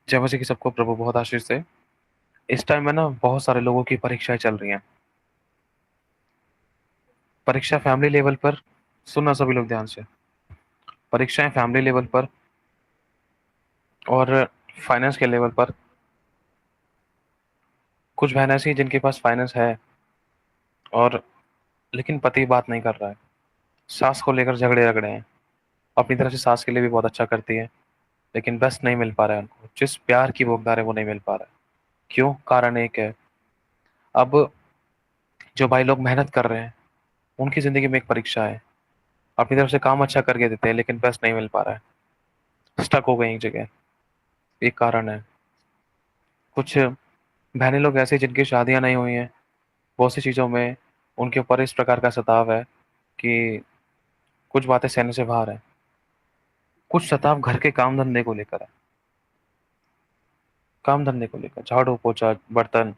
जय मसीह की सबको प्रभु बहुत आशीष दे। इस टाइम में ना बहुत सारे लोगों की परीक्षाएं चल रही हैं। परीक्षा फैमिली लेवल पर, सुनना सभी लोग ध्यान से। परीक्षाएं फैमिली लेवल पर और फाइनेंस के लेवल पर। कुछ बहन ऐसी हैं जिनके पास फाइनेंस है और लेकिन पति बात नहीं कर रहा है। सास को लेकर झगड़े रगड़े हैं। अपनी तरफ से सास के लिए भी बहुत अच्छा करती है, लेकिन बस नहीं मिल पा रहा है उनको। जिस प्यार की वो हकदार है वो नहीं मिल पा रहा है। क्यों? कारण एक है। अब जो भाई लोग मेहनत कर रहे हैं उनकी जिंदगी में एक परीक्षा है। अपनी तरफ से काम अच्छा करके देते हैं लेकिन बस नहीं मिल पा रहा है। स्टक हो गए एक जगह। एक कारण है। कुछ बहनें लोग ऐसे जिनकी शादियां नहीं हुई हैं, बहुत सी चीज़ों में उनके ऊपर इस प्रकार का सताव है कि कुछ बातें सहने से बाहर है। कुछ सताव घर के काम धंधे को लेकर है। काम धंधे को लेकर, झाड़ू पोछा बर्तन,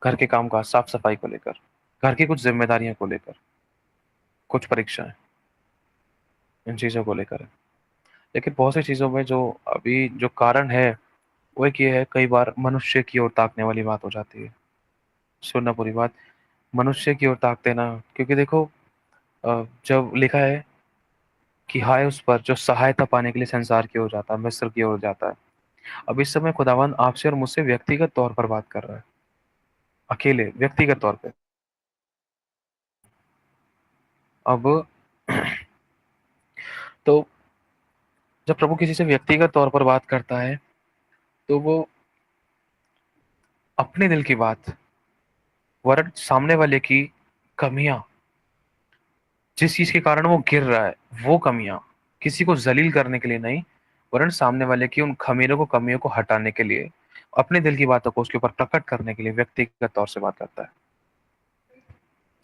घर के काम काज, साफ सफाई को लेकर, घर की कुछ जिम्मेदारियों को लेकर, कुछ परीक्षाएं इन चीज़ों को लेकर है। लेकिन बहुत सी चीज़ों में जो अभी जो कारण है वो एक ये है, कई बार मनुष्य की ओर ताकने वाली बात हो जाती है। सुनना पूरी बात। मनुष्य की ओर ताकते ना, क्योंकि देखो जब लिखा है कि हाय उस पर जो सहायता पाने के लिए संसार की ओर जाता है, मिस्र की ओर जाता है। अब इस समय खुदावन आपसे और मुझसे व्यक्तिगत तौर पर बात कर रहा है। अकेले व्यक्तिगत तौर पे। अब तो जब प्रभु किसी से व्यक्तिगत तौर पर बात करता है तो वो अपने दिल की बात, वरन सामने वाले की कमियां, जिस चीज के कारण वो गिर रहा है, वो कमियां किसी को जलील करने के लिए नहीं, वरन सामने वाले की उन खमीरों को, कमियों को हटाने के लिए, अपने दिल की बातों को उसके ऊपर प्रकट करने के लिए व्यक्तिगत तौर से बात करता है।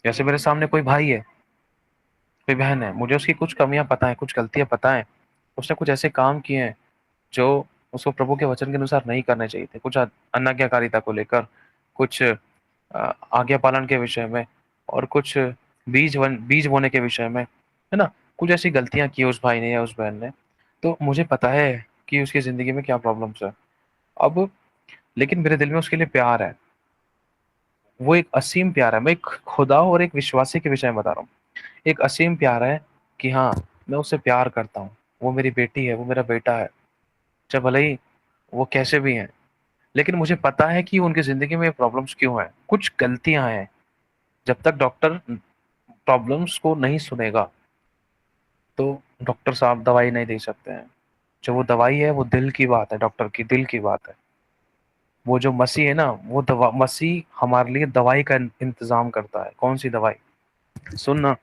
जैसे मेरे सामने कोई भाई है, कोई बहन है, मुझे उसकी कुछ कमियां पता है, कुछ गलतियां पता है। उसने कुछ ऐसे काम किए हैं जो उसको प्रभु के वचन के अनुसार नहीं करने चाहिए थे। कुछ अनाज्ञाकारिता को लेकर, कुछ आज्ञा पालन के विषय में, और कुछ बीज बोने के विषय में, है ना। कुछ ऐसी गलतियां की उस भाई ने या उस बहन ने, तो मुझे पता है कि उसकी जिंदगी में क्या प्रॉब्लम्स है। अब लेकिन मेरे दिल में उसके लिए प्यार है। वो एक असीम प्यार है। मैं एक खुदा और एक विश्वासी के विषय में बता रहा हूँ। एक असीम प्यार है कि हाँ, मैं उससे प्यार करता हूँ। वो मेरी बेटी है, वो मेरा बेटा है, चाहे भले ही वो कैसे भी हैं। लेकिन मुझे पता है कि उनकी जिंदगी में प्रॉब्लम्स क्यों हैं, कुछ गलतियां हैं। जब तक डॉक्टर प्रॉब्लम्स को नहीं सुनेगा तो डॉक्टर साहब दवाई नहीं दे सकते हैं। जो वो दवाई है वो दिल की बात है, डॉक्टर की दिल की बात है। वो जो मसीह है ना, वो दवा, मसीह हमारे लिए दवाई का इंतजाम करता है। कौन सी दवाई? सुनना।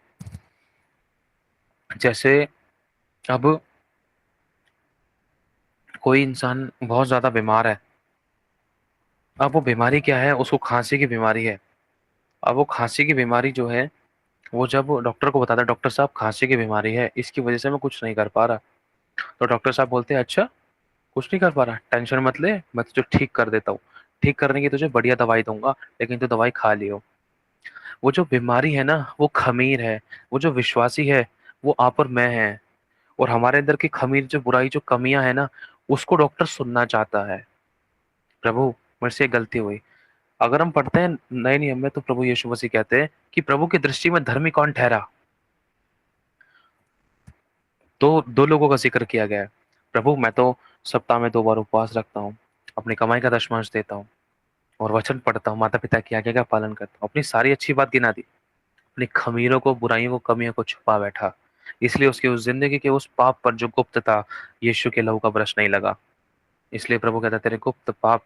जैसे अब कोई इंसान बहुत ज्यादा बीमार है। अब वो बीमारी क्या है? उसको खांसी की बीमारी है। अब वो खांसी की बीमारी जो है, वो जब डॉक्टर को बताता है, डॉक्टर साहब खांसी की बीमारी है, इसकी वजह से मैं कुछ नहीं कर पा रहा, तो डॉक्टर साहब बोलते हैं अच्छा, कुछ नहीं कर पा रहा, टेंशन मत ले, मैं तुझे ठीक कर देता हूँ। ठीक करने की तुझे बढ़िया दवाई दूंगा, लेकिन तू दवाई खा लियो। वो जो बीमारी है ना, वो खमीर है। वो जो विश्वासी है, वो आप और मैं है। और हमारे अंदर की खमीर, जो बुराई, जो कमियां है ना, उसको डॉक्टर सुनना चाहता है। प्रभु, मेरे से एक गलती हुई। अगर हम पढ़ते हैं नए नियम में, तो प्रभु यीशु मसीह कहते हैं कि प्रभु की दृष्टि में धर्मी कौन ठहरा। तो दो लोगों का जिक्र किया गया है। प्रभु, मैं तो सप्ताह में 2 बार उपवास रखता हूँ, अपनी कमाई का दशमांश देता हूँ, और वचन पढ़ता हूँ, माता पिता की आज्ञा का पालन करता हूँ, अपनी सारी अच्छी बात गिना दी। अपनी खमीरों को, बुराइयों को, कमियों को छुपा बैठा। इसलिए उसकी उस जिंदगी के उस पाप पर जो गुप्त था, यीशु के लहू का ब्रश नहीं लगा। इसलिए प्रभु कहता है, तेरे गुप्त पाप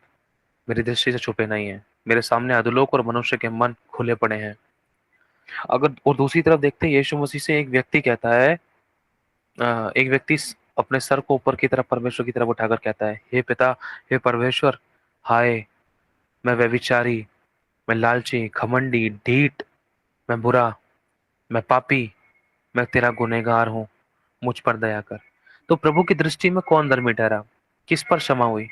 मेरी दृष्टि से छुपे नहीं है। मेरे सामने अधोलोक और मनुष्य के मन खुले पड़े हैं। अगर और दूसरी तरफ देखते हैं, यीशु मसीह से एक व्यक्ति कहता है, एक व्यक्ति अपने सर को ऊपर की तरफ, परमेश्वर की तरफ उठाकर कहता है, हे पिता, हे परमेश्वर, हाय, मैं व्यभिचारी, मैं लालची, घमंडी, ढीठ, मैं बुरा, मैं पापी, मैं तेरा गुनहगार हूँ, मुझ पर दया कर। तो प्रभु की दृष्टि में कौन धर्मी ठहरा? किस पर क्षमा हुई?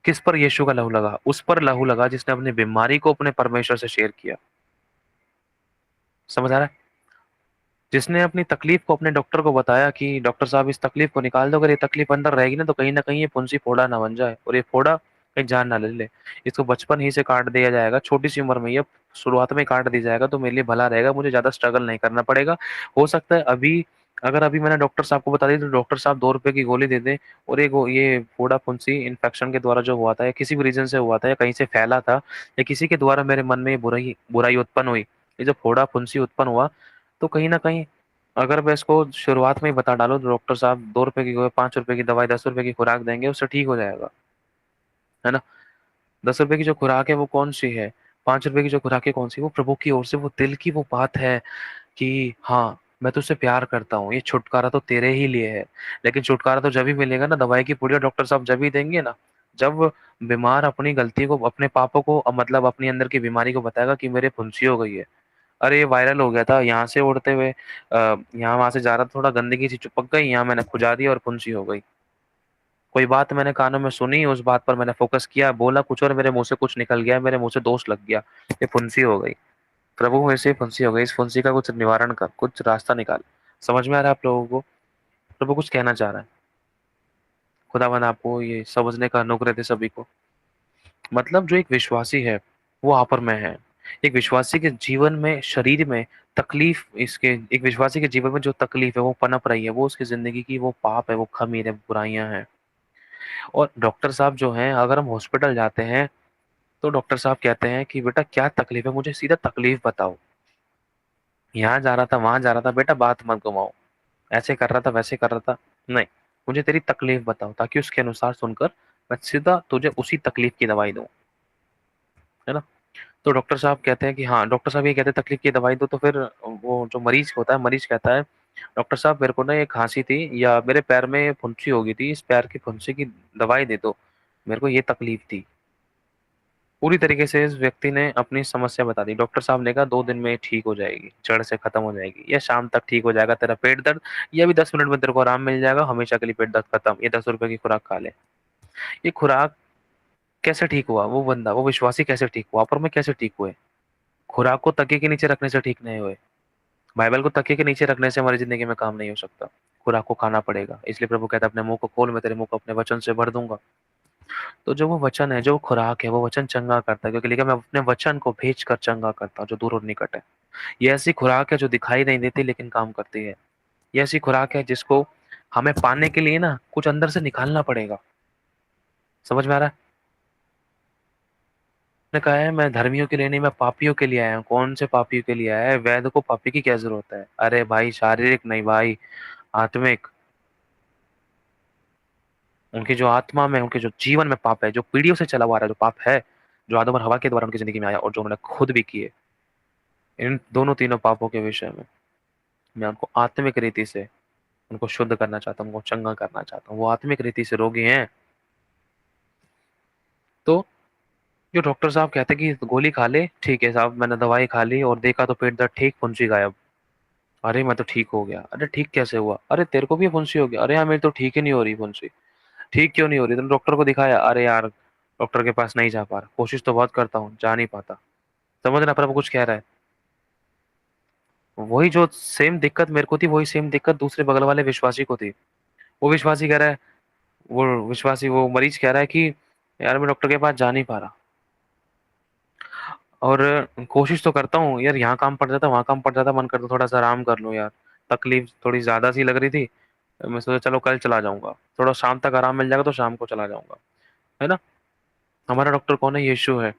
किस पर यीशु का लहू लगा? उस पर लहू लगा जिसने अपनी बीमारी को अपने परमेश्वर से शेयर किया। समझ आ रहा है? जिसने अपनी तकलीफ को अपने डॉक्टर को बताया कि डॉक्टर साहब इस तकलीफ को निकाल दो, अगर ये तकलीफ अंदर रहेगी ना कहीं ये फुंसी फोड़ा ना बन जाए और ये फोड़ा कहीं जान ना ले ले। इसको बचपन ही से काट दिया जाएगा, छोटी सी उम्र में ये शुरुआत में काट दी जाएगा तो मेरे लिए भला रहेगा, मुझे ज्यादा स्ट्रगल नहीं करना पड़ेगा। हो सकता है अभी, अगर अभी मैंने डॉक्टर साहब को बता दी तो डॉक्टर साहब 2 रुपए की गोली दे दें और ये फोड़ा फुंसी इन्फेक्शन के द्वारा जो हुआ था या किसी भी रीजन से हुआ था या कहीं से फैला था या किसी के द्वारा मेरे मन में ये बुराई बुराई उत्पन्न हुई, ये जो फोड़ा फुंसी उत्पन्न हुआ, तो कहीं ना कहीं अगर मैं इसको शुरुआत में ही बता डालूं तो डॉक्टर साहब 2 रुपए की 5 रुपए की दवाई 10 रुपए की खुराक देंगे, उससे ठीक हो जाएगा, है ना। 10 रुपए की जो खुराक है वो कौन सी है, 5 रुपए की जो खुराक है कौन सी, वो प्रभु की ओर से वो दिल की वो बात है कि हाँ मैं तुझसे प्यार करता हूँ, ये छुटकारा तो तेरे ही लिए है। लेकिन छुटकारा तो जब ही मिलेगा ना, दवाई की पुड़िया डॉक्टर साहब जब ही देंगे ना, जब बीमार अपनी गलती को अपने पापों को मतलब अपनी अंदर की बीमारी को बताएगा कि मेरे फुंसी हो गई है। अरे ये वायरल हो गया था, यहाँ से उड़ते हुए यहाँ वहां से जा रहा था, थोड़ा गंदगी सी चिपक गई, यहाँ मैंने खुजा दिया और फुंसी हो गई। कोई बात मैंने कानों में सुनी, उस बात पर मैंने फोकस किया, बोला कुछ और मेरे मुंह से कुछ निकल गया, मेरे मुंह से दोष लग गया, ये फुंसी हो गई। प्रभु मेरे से ये फुंसी हो गई, इस फुंसी का कुछ निवारण कर, कुछ रास्ता निकाल। समझ में आ रहा है आप लोगों को? प्रभु कुछ कहना चाह रहा है। खुदावन आपको ये समझने का अनुग्रह दे सभी को। मतलब जो एक विश्वासी है वो आप और मैं है। एक विश्वासी के जीवन में शरीर में तकलीफ, इसके एक विश्वासी के जीवन में जो तकलीफ है वो पनप रही है, वो उसकी जिंदगी की वो पाप है, वो खमीर है, बुराइयां हैं। और डॉक्टर साहब जो हैं, अगर हम हॉस्पिटल जाते हैं तो डॉक्टर साहब कहते हैं कि बेटा क्या तकलीफ है, मुझे सीधा तकलीफ बताओ। यहाँ जा रहा था वहां जा रहा था, बेटा बात मत घुमाओ, ऐसे कर रहा था वैसे कर रहा था, नहीं, मुझे तेरी तकलीफ बताओ ताकि उसके अनुसार सुनकर मैं सीधा तुझे उसी तकलीफ की दवाई दूं, है ना। तो डॉक्टर साहब कहते हैं कि हाँ, डॉक्टर साहब ये कहते हैं तकलीफ की दवाई दो, तो फिर वो जो मरीज होता है, मरीज कहता है डॉक्टर साहब मेरे को ना ये खांसी थी या मेरे पैर में फुंसी हो गई थी, इस पैर की फुंसी की दवाई दे दो, मेरे को ये तकलीफ थी। पूरी तरीके से इस व्यक्ति ने अपनी समस्या बता दी। डॉक्टर साहब ने कहा 2 दिन में ठीक हो जाएगी, जड़ से खत्म हो जाएगी, या शाम तक ठीक हो जाएगा तेरा पेट दर्द, या भी 10 मिनट में तेरे को आराम मिल जाएगा, हमेशा के लिए पेट दर्द खत्म, ये 10 रुपए की खुराक खा ले। ये खुराक कैसे ठीक हुआ, वो बंदा वो विश्वासी कैसे ठीक हुआ, पर मैं कैसे ठीक हुए? खुराक को तकिए के नीचे रखने से ठीक नहीं हुए। बाइबल को तकिए के नीचे रखने से हमारी जिंदगी में काम नहीं हो सकता। खुराक को खाना पड़ेगा, इसलिए प्रभु कहता है अपने मुंह को खोल, मैं तेरे मुंह को अपने वचन से भर दूंगा। तो जो वो वचन है, जो वो खुराक है, वो वचन चंगा करता है, क्योंकि लिखा मैं अपने वचन को भेज कर चंगा करता हूँ जो दूर और निकट है। ये ऐसी खुराक है जो दिखाई नहीं देती लेकिन काम करती है। ये ऐसी खुराक है जिसको हमें पाने के लिए ना कुछ अंदर से निकालना पड़ेगा। समझ में आ रहा है? ने कहा है मैं धर्मियों के लिए नहीं, मैं पापियों के लिए आया हूँ। कौन से पापियों के लिए आया है? वैद्य को पापी की क्या जरूरत है? अरे भाई शारीरिक नहीं भाई, आत्मिक। उनकी जो आत्मा में, उनके जो जीवन में पाप है, जो पीढ़ियों से चला हुआ आ रहा है जो पाप है, जो आदम और हवा के द्वारा उनकी जिंदगी में आया और जो उन्होंने खुद भी किए, इन दोनों तीनों पापों के विषय में मैं उनको आत्मिक रीति से उनको शुद्ध करना चाहता हूँ, उनको चंगा करना चाहता हूँ। वो आत्मिक रीति से रोगी हैं। तो जो डॉक्टर साहब कहते हैं कि गोली खा ले, ठीक है साहब, मैंने दवाई खा ली और देखा तो पेट दर्द ठीक, फुंसी गायब। अरे मैं तो ठीक हो गया। अरे ठीक कैसे हुआ? अरे तेरे को भी फुंसी हो गया? अरे यार मेरी तो ठीक ही नहीं हो रही फुंसी। ठीक क्यों नहीं हो रही? तुमने डॉक्टर को दिखाया? अरे यार डॉक्टर के पास नहीं जा पा रहा, कोशिश तो बहुत करता हूँ, जा नहीं पाता। समझ रहा? पर वो कुछ कह रहा है, वही जो सेम दिक्कत मेरे को थी वही सेम दिक्कत दूसरे बगल वाले विश्वासी को थी। वो विश्वासी कह रहा है, वो विश्वासी वो मरीज कह रहा है कि यार मैं डॉक्टर के पास जा नहीं पा रहा और कोशिश तो करता हूँ यार, यहाँ काम पड़ जाता, वहाँ काम पड़ जाता, मन करता थोड़ा सा आराम कर लूँ यार, तकलीफ थोड़ी ज्यादा सी लग रही थी, मैं सोचा चलो कल चला जाऊंगा, थोड़ा शाम तक आराम मिल जाएगा तो शाम को चला जाऊंगा, है ना। हमारा डॉक्टर कौन है? यीशु है।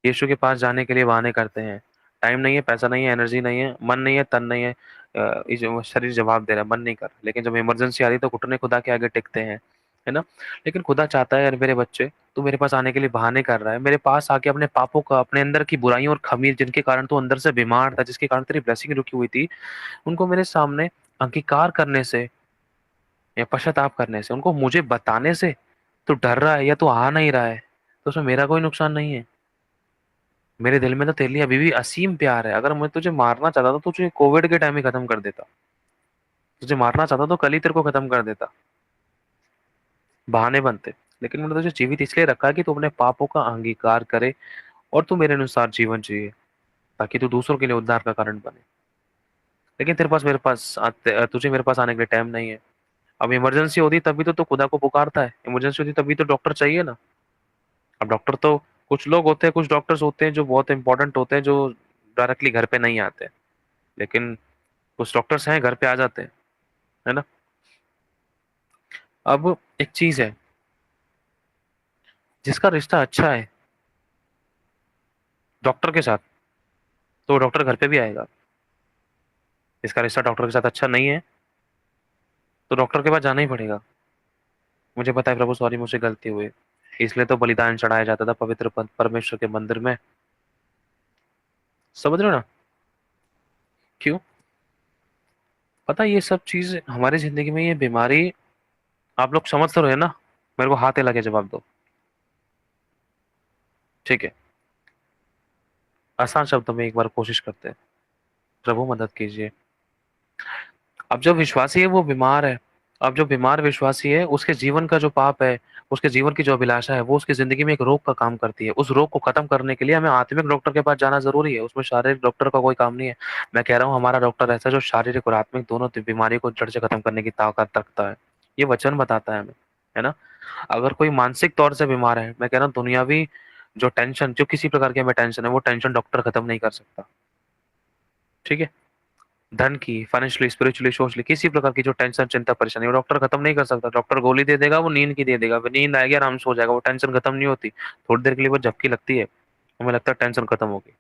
यीशु के पास जाने के लिए बहाने करते हैं, टाइम नहीं है, पैसा नहीं है, एनर्जी नहीं है, मन नहीं है, तन नहीं है, ये जो शरीर जवाब दे रहा है मन नहीं कर, लेकिन जब इमरजेंसी आ रही है तो घुटने खुदा के आगे टिकते हैं, है ना। लेकिन खुदा चाहता है यार मेरे बच्चे, तू मेरे पास आने के लिए बहाने कर रहा है, मेरे पास आके अपने पापों का, अपने अंदर की बुराइयों और खमीर जिनके कारण तू अंदर से बीमार था, जिसके कारण तेरी ब्लेसिंग रुकी हुई थी, उनको मेरे सामने अंगीकार करने से या पश्चाताप करने से, उनको मुझे बताने से तू डर रहा है या तू आ नहीं रहा है, तो उसमें मेरा कोई नुकसान नहीं है। मेरे दिल में तो तेरे लिए अभी भी असीम प्यार है। अगर मैं तुझे मारना चाहता तो तुझे कोविड के टाइम ही खत्म कर देता। तुझे मारना चाहता तो कल ही तेरे को खत्म कर देता। बहाने बनते। लेकिन मैंने तुझे जीवित इसलिए रखा है कि तू अपने पापों का अंगीकार करे और तू मेरे अनुसार जीवन जिए, ताकि तू दूसरों के लिए उद्धार का कारण बने। लेकिन तेरे पास मेरे पास तुझे मेरे पास आने के लिए टाइम नहीं है। अब इमरजेंसी होती तभी तो तू खुदा को पुकारता है, इमरजेंसी होती तभी तो डॉक्टर चाहिए ना। अब डॉक्टर तो कुछ लोग होते हैं, कुछ डॉक्टर्स होते हैं जो बहुत इंपॉर्टेंट होते हैं, जो डायरेक्टली घर पे नहीं आते, लेकिन कुछ डॉक्टर्स हैं घर पे आ जाते हैं, है ना। अब एक चीज है, जिसका रिश्ता अच्छा है डॉक्टर के साथ, तो डॉक्टर घर पे भी आएगा। जिसका रिश्ता डॉक्टर के साथ अच्छा नहीं है, तो डॉक्टर के पास जाना ही पड़ेगा। मुझे पता है प्रभु, सॉरी, मुझसे गलती हुई। इसलिए तो बलिदान चढ़ाया जाता था पवित्र परमेश्वर के मंदिर में। समझ रहे हो ना। क्यों? पता है, ये सब चीज हमारी जिंदगी में, ये बीमारी, आप लोग समझ तो रहे हैं ना। मेरे को हाथ हिला के जवाब दो। ठीक है, आसान शब्दों में एक बार कोशिश करते हैं। प्रभु मदद कीजिए। अब जो विश्वासी है वो बीमार है। अब जो बीमार विश्वासी है, उसके जीवन का जो पाप है, उसके जीवन की जो अभिलाषा है, वो उसकी जिंदगी में एक रोग का काम करती है। उस रोग को खत्म करने के लिए हमें आत्मिक डॉक्टर के पास जाना जरूरी है, उसमें शारीरिक डॉक्टर का कोई काम नहीं है। मैं कह रहा हूँ हमारा डॉक्टर ऐसा है जो शारीरिक और आत्मिक दोनों बीमारी को जड़ से खत्म करने की ताकत रखता है। ये वचन बताता है हमें, है ना। अगर कोई मानसिक तौर से बीमार है, मैं कह रहा हूँ दुनियावी जो टेंशन, जो किसी प्रकार की हमें टेंशन है, वो टेंशन डॉक्टर खत्म नहीं कर सकता। ठीक है। धन की, फाइनेंशियली, स्पिरिचुअली, सोशली, किसी प्रकार की जो टेंशन, चिंता, परेशानी, वो डॉक्टर खत्म नहीं कर सकता। डॉक्टर गोली दे देगा, वो नींद की दे देगा, फिर नींद आएगी, आराम से हो जाएगा, वो टेंशन खत्म नहीं होती। थोड़ी देर के लिए वो झपकी लगती है, हमें लगता है टेंशन खत्म होगी,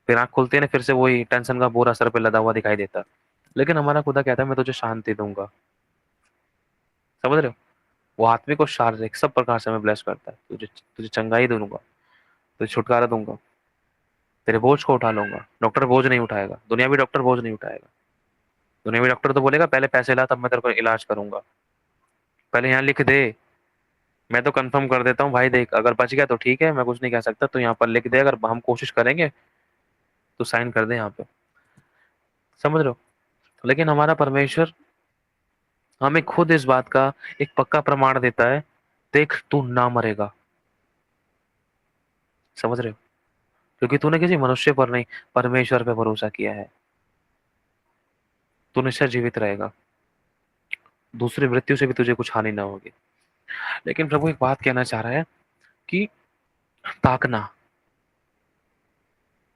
फिर आंख खुलती है ना, फिर से वही टेंशन का बोरा सर पे लदा हुआ दिखाई देता है। लेकिन हमारा खुदा कहता है मैं तुझे शांति दूंगा। समझ रहे हो। वो आत्मिक और शारीरिक सब प्रकार से हमें ब्लेस करता है। तुझे तुझे चंगाई दूंगा, तुझे छुटकारा दूंगा, तेरे बोझ को उठा लूंगा। डॉक्टर बोझ नहीं उठाएगा, दुनियावी डॉक्टर बोझ नहीं उठाएगा। दुनियावी डॉक्टर तो बोलेगा पहले पैसे ला, तब मैं तेरे को इलाज करूंगा। पहले यहाँ लिख दे, मैं तो कंफर्म कर देता हूँ भाई, देख अगर बच गया तो ठीक है, मैं कुछ नहीं कह सकता, तो यहाँ पर लिख दे, अगर हम कोशिश करेंगे तो साइन कर दे यहाँ पे। समझ रहे हो। लेकिन हमारा परमेश्वर हमें खुद इस बात का एक पक्का प्रमाण देता है, देख तू ना मरेगा। समझ रहे हो। क्योंकि तूने किसी मनुष्य पर नहीं, परमेश्वर पे भरोसा किया है, तू निश्चय जीवित रहेगा, दूसरी मृत्यु से भी तुझे कुछ हानि ना होगी। लेकिन प्रभु एक बात कहना चाह रहा है कि ताकना,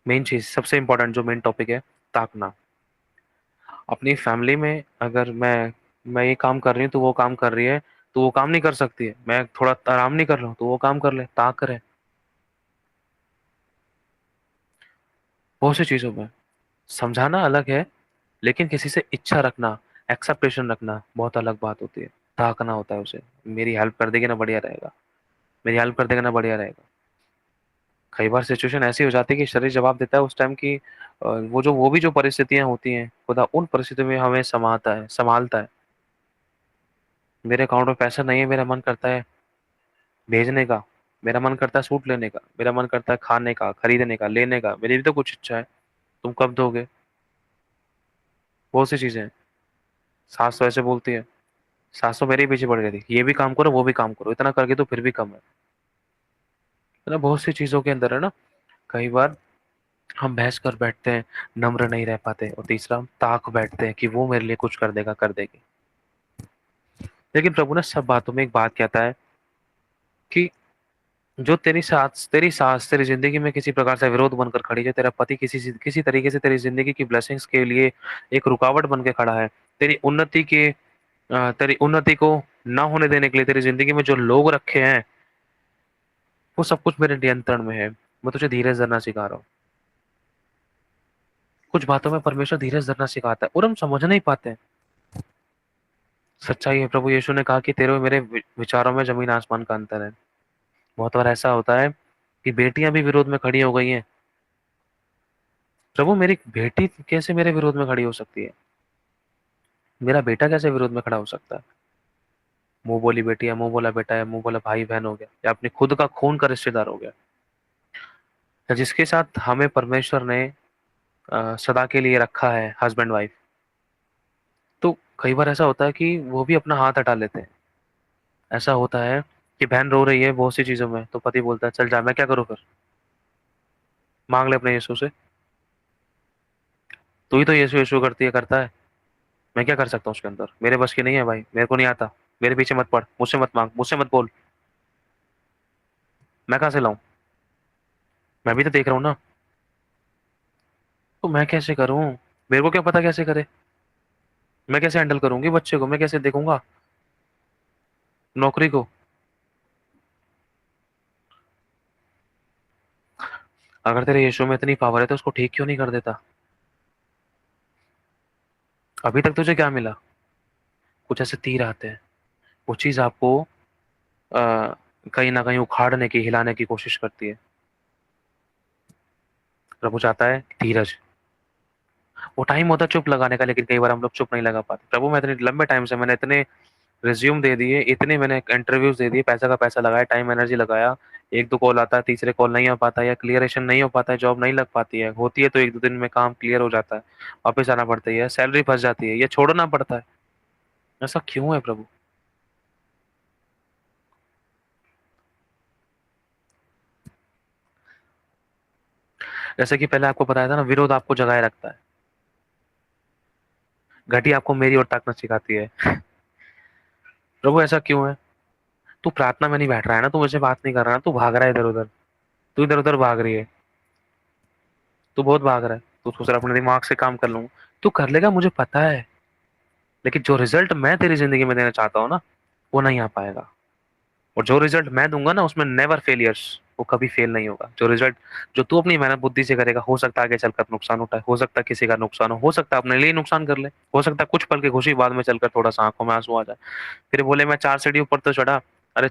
मेन चीज, सबसे इंपॉर्टेंट जो मेन टॉपिक है, ताकना। अपनी फैमिली में अगर मैं ये काम कर रही हूँ तो वो काम कर रही है, तो वो काम नहीं कर सकती है। मैं थोड़ा आराम नहीं कर रहा हूँ तो वो काम कर ले, ताक करे। बहुत सी चीजों में समझाना अलग है, लेकिन किसी से इच्छा रखना, एक्सेप्टेशन रखना बहुत अलग बात होती है। ताकना होता है उसे, मेरी हेल्प कर देगी ना बढ़िया रहेगा, मेरी हेल्प कर देगा ना बढ़िया रहेगा। कई बार सिचुएशन ऐसी हो जाती है कि शरीर जवाब देता है उस टाइम की, वो भी जो परिस्थितियां होती हैं, खुदा उन परिस्थितियों में हमें संभालता है। मेरे अकाउंट में पैसा नहीं है, मेरा मन करता है भेजने का, मेरा मन करता है सूट लेने का, मेरा मन करता है खाने का, खरीदने का, लेने का, मेरी भी तो कुछ इच्छा है। तुम कब दोगे। बहुत सी चीजें हैं। सास तो ऐसे बोलती है, सास तो मेरे ही पीछे पड़ गई थी, ये भी काम करो वो भी काम करो, इतना करके तो फिर भी कम है ना। बहुत सी चीजों के अंदर, है ना, कई बार हम बहस कर बैठते हैं, नम्र नहीं रह पाते, और तीसरा हम ताक बैठते हैं कि वो मेरे लिए कुछ कर देगा, कर देगी। लेकिन प्रभु ने सब बातों में एक बात कहता है कि जो तेरी सास तेरी जिंदगी में किसी प्रकार से विरोध बनकर खड़ी है, तेरा पति किसी तरीके से तेरी जिंदगी की ब्लेसिंग्स के लिए एक रुकावट बन के खड़ा है, तेरी उन्नति को ना होने देने के लिए तेरी जिंदगी में जो लोग रखे हैं, वो सब कुछ मेरे नियंत्रण में है। मैं तुझे धीरज धरना सिखा रहा हूँ। कुछ बातों में परमेश्वर धीरज धरना सिखाता है और हम समझ नहीं पाते हैं। सच्चाई है, प्रभु यीशु ने कहा कि तेरे और मेरे विचारों में जमीन आसमान का अंतर है। बहुत बार ऐसा होता है कि बेटियां भी विरोध में खड़ी हो गई हैं। प्रभु, मेरी बेटी कैसे मेरे विरोध में खड़ी हो सकती है, मेरा बेटा कैसे विरोध में खड़ा हो सकता है। मुंह बोली बेटी है, मुंह बोला बेटा है, मुंह बोला भाई बहन हो गया, या अपने खुद का खून का रिश्तेदार हो गया, या जिसके साथ हमें परमेश्वर ने सदा के लिए रखा है, हस्बैंड वाइफ। तो कई बार ऐसा होता है कि वो भी अपना हाथ हटा लेते हैं। ऐसा होता है कि बहन रो रही है बहुत सी चीजों में, तो पति बोलता है चल जा, मैं क्या करूँ फिर, मांग ले अपने यीशु से। तू ही तो यीशु यीशु करती है, करता है। मैं क्या कर सकता हूँ उसके अंदर? मेरे बस की नहीं है भाई, मेरे को नहीं आता। मेरे पीछे मत पड़, मुझसे मत मांग, मुझसे मत बोल। मैं कहाँ से लाऊं? मैं भी तो देख रहा हूँ ना। तो मैं कैसे करूँ? मेरे को क्या पता कैसे करे? मैं कैसे हैंडल करूंगी बच्चे को? मैं कैसे देखूंगा नौकरी को? अगर तेरे यीशु में इतनी पावर है तो उसको ठीक क्यों नहीं कर देता? अभी तक तुझे क्या मिला? कुछ ऐसे तीर आते हैं, वो चीज आपको आ, कहीं ना कहीं उखाड़ने की, हिलाने की कोशिश करती है। प्रभु चाहता है धीरज। वो टाइम होता है चुप लगाने का, लेकिन कई बार हम लोग चुप नहीं लगा पाते। प्रभु, मैं इतने लंबे टाइम से मैंने इतने रिज्यूम दे दिए, इतने मैंने इंटरव्यूज दे दिए, पैसा का पैसा लगाया, टाइम एनर्जी लगाया। एक दो कॉल आता है, तीसरे कॉल नहीं हो पाता है, या क्लियरेशन नहीं हो पाता है, जॉब नहीं लग पाती है, होती है तो एक दो दिन में काम क्लियर हो जाता है, वापस आना पड़ता है, सैलरी फंस जाती है, ये छोड़ना पड़ता है। ऐसा क्यों है प्रभु? जैसे कि पहले आपको बताया था ना, विरोध आपको जगाए रखता है, घटी आपको मेरी ओर ताकना सिखाती है। प्रभु ऐसा क्यों है? तू प्रार्थना में नहीं बैठ रहा है ना, तू मुझसे बात नहीं कर रहा है, तू भाग रहा है इधर उधर। तू इधर उधर भाग रही है, तू बहुत भाग रहा है। तू सोच रहा है अपने दिमाग से काम कर लूंगा। तू कर लेगा, मुझे पता है, लेकिन जो रिजल्ट मैं तेरी जिंदगी में देना चाहता हूँ ना, वो नहीं आ पाएगा। और जो रिजल्ट मैं दूंगा ना, उसमें नेवर फेलियर्स, वो कभी फेल नहीं होगा। जो रिजल्ट, जो तू अपनी मेहनत बुद्धि से करेगा, हो सकता है आगे चलकर नुकसान उठाए, हो सकता है किसी का नुकसान हो सकता है अपने लिए नुकसान कर ले, हो सकता है कुछ पल की खुशी बाद में चलकर थोड़ा सा आंखों में आंसू आ जाए। फिर बोले मैं 4 सीढ़ी ऊपर तो चढ़ा, अरे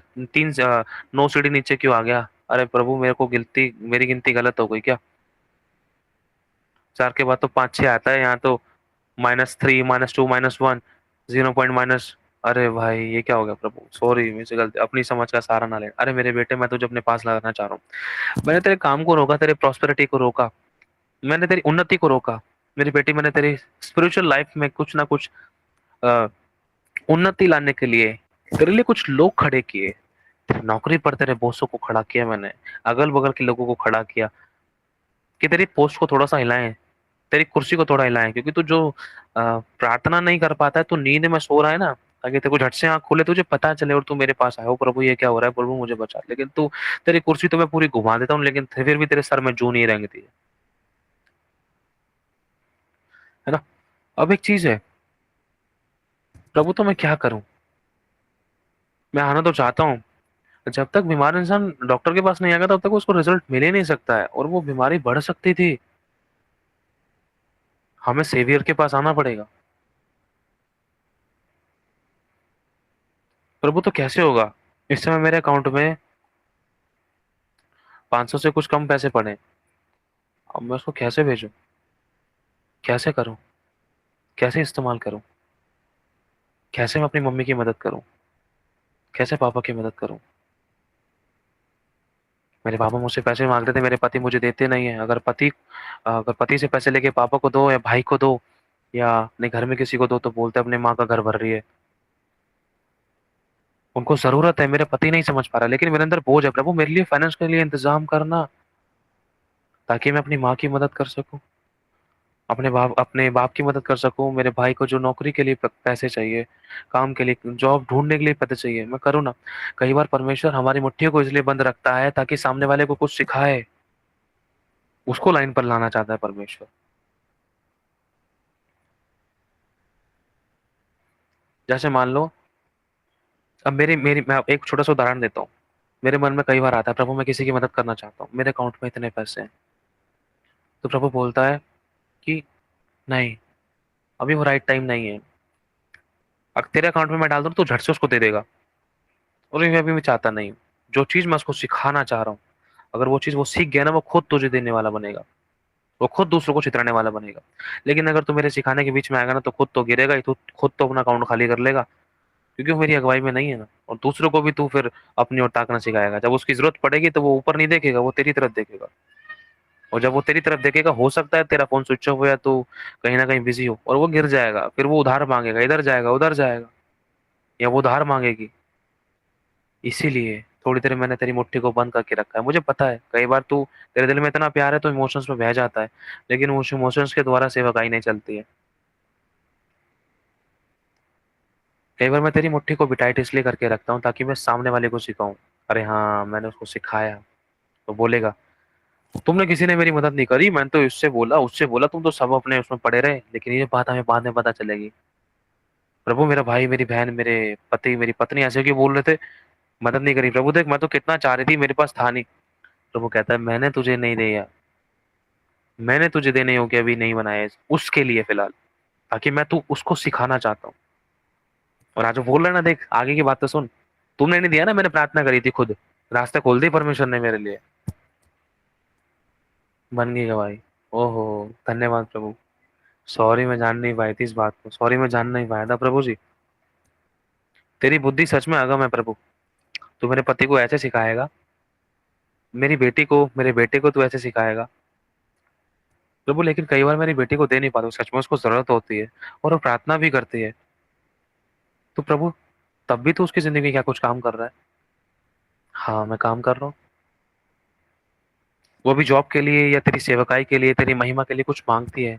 9 सीढ़ी नीचे क्यों आ गया? अरे प्रभु, मेरे को गिनती, मेरी गिनती गलत हो गई क्या? 4 के बाद तो 5 6 आता है, यहाँ तो -3 -2 -1, 0 पॉइंट माइनस। अरे भाई, ये क्या हो गया प्रभु? सॉरी, मुझसे गलती, अपनी समझ का सहारा ना ले। अरे मेरे बेटे, मैं तुझे अपने पास लाना चाह रहा हूँ। मैंने तेरे काम को रोका, तेरे प्रॉस्पेरिटी को रोका, मैंने तेरी उन्नति को रोका। मेरी बेटी, मैंने तेरी स्पिरिचुअल लाइफ में कुछ ना कुछ अ, उन्नति लाने के लिए तेरे लिए कुछ लोग खड़े किए। तेरी नौकरी पर तेरे बॉसों को खड़ा किया मैंने, अगल बगल के लोगों को खड़ा किया, कि तेरी पोस्ट को थोड़ा सा हिलाएं, तेरी कुर्सी को थोड़ा हिलाएं। क्योंकि तू जो प्रार्थना नहीं कर पाता है, तू नींद में सो रहा है ना, ताकि तेरे को झट से आंख खुले, तुझे पता चले और तू मेरे पास आए, ओ प्रभु ये क्या हो रहा है, प्रभु मुझे बचा। लेकिन तू, तेरी कुर्सी तो मैं पूरी घुमा देता हूँ, लेकिन फिर भी तेरे सर में जूं नहीं रेंगती है ना? अब एक चीज है प्रभु, तो मैं क्या करूं? मैं आना तो चाहता हूँ, जब तक बीमार इंसान डॉक्टर के पास नहीं आएगा तब तक उसको रिजल्ट मिल ही नहीं सकता है, और वो बीमारी बढ़ सकती थी। हमें सेवियर के पास आना पड़ेगा। प्रभु, तो कैसे होगा? इस समय मेरे अकाउंट में 500 से कुछ कम पैसे पड़े, अब मैं उसको कैसे भेजूं? कैसे करूं? कैसे इस्तेमाल करूं? कैसे मैं अपनी मम्मी की मदद करूं? कैसे पापा की मदद करूं? मेरे पापा मुझसे पैसे मांगते थे, मेरे पति मुझे देते नहीं है। अगर पति से पैसे लेके पापा को दो या भाई को दो या अपने घर में किसी को दो, तो बोलते अपने माँ का घर भर रही है। उनको जरूरत है, मेरे पति नहीं समझ पा रहा, लेकिन मेरे अंदर बोझ है प्रभु, मेरे लिए फाइनेंस के लिए इंतजाम करना, ताकि मैं अपनी माँ की मदद कर सकूं, अपने बाप की मदद कर सकूं। मेरे भाई को जो नौकरी के लिए पैसे चाहिए, काम के लिए, जॉब ढूंढने के लिए पैसे चाहिए, मैं करूँ ना। कई बार परमेश्वर हमारी मुट्ठियों को इसलिए बंद रखता है ताकि सामने वाले को कुछ सिखाए, उसको लाइन पर लाना चाहता है परमेश्वर। जैसे मान लो, अब मेरी मेरी मैं एक छोटा सा उदाहरण देता हूँ। मेरे मन में कई बार आता है, प्रभु मैं किसी की मदद करना चाहता हूँ, मेरे अकाउंट में इतने पैसे हैं। तो प्रभु बोलता है कि नहीं, अभी वो राइट टाइम नहीं है। अगर तेरे अकाउंट में मैं डाल दूँ तो झट से उसको दे देगा, और ये अभी मैं चाहता नहीं हूँ। जो चीज मैं उसको सिखाना चाह रहा हूँ, अगर वो चीज वो सीख गया ना, वो खुद तुझे देने वाला बनेगा, वो खुद दूसरों को चितराने वाला बनेगा। लेकिन अगर तू मेरे सिखाने के बीच में आएगा ना, तो खुद तो गिरेगा ही, तू खुद तो अपना अकाउंट खाली कर लेगा, क्योंकि वो मेरी अगुवाई में नहीं है ना। और दूसरों को भी तू फिर अपनी ओर ताकना सिखाएगा, जब उसकी जरूरत पड़ेगी तो वो ऊपर नहीं देखेगा, वो तेरी तरफ देखेगा। और जब वो तेरी तरफ देखेगा, हो सकता है तेरा फोन स्विच ऑफ हो या तू कहीं ना कहीं बिजी हो, और वो गिर जाएगा, फिर वो उधार मांगेगा, इधर जाएगा उधर जाएगा, या वो उधार मांगेगी। इसीलिए थोड़ी देर मैंने तेरी मुट्ठी को बंद करके रखा है। मुझे पता है कई बार तू, तेरे दिल में इतना प्यार है तो इमोशंस में बह जाता है, लेकिन उस इमोशंस के द्वारा सेवकाई नहीं चलती है। कई बार मैं तेरी मुट्ठी को भी टाइट इसलिए करके रखता हूँ ताकि मैं सामने वाले को सिखाऊं। अरे हाँ, मैंने उसको सिखाया। तो बोलेगा, तुमने किसी ने मेरी मदद नहीं करी, मैंने तो इससे बोला उससे बोला, तुम तो सब अपने उसमें पड़े रहे, लेकिन ये बात हमें बाद में पता चलेगी। प्रभु, मेरा भाई, मेरी बहन, मेरे पति, मेरी पत्नी ऐसे क्यों बोल रहे थे, मदद नहीं करी। प्रभु देख, मैं तो कितना चाह रही थी, मेरे पास था नहीं। प्रभु कहता है, मैंने तुझे नहीं दिया, मैंने तुझे देने योग्य अभी नहीं बनाया है, उसके लिए फिलहाल, ताकि मैं तू उसको सिखाना चाहता हूँ। और आज वो बोल रहा है ना, देख आगे की बात तो सुन। तुमने नहीं दिया ना, मैंने प्रार्थना करी थी खुद, रास्ते खोल दी परमेश्वर ने मेरे लिए। बन गई गवाही। ओहो, धन्यवाद प्रभु। सॉरी, मैं जान नहीं पाई थी इस बात को, सॉरी मैं जान नहीं पाया था प्रभु जी। तेरी बुद्धि सच में अगम है प्रभु। तू मेरे पति को ऐसे सिखाएगा, मेरी बेटी को, मेरे बेटे को तू ऐसे सिखाएगा प्रभु। लेकिन कई बार मेरी बेटी को दे नहीं पाता, सच में उसको जरूरत होती है और वो प्रार्थना भी करती है। तो प्रभु, तब भी तो उसकी जिंदगी में क्या कुछ काम कर रहा है। हाँ, मैं काम कर रहा हूँ। वो भी जॉब के लिए या तेरी सेवकाई के लिए, तेरी महिमा के लिए कुछ मांगती है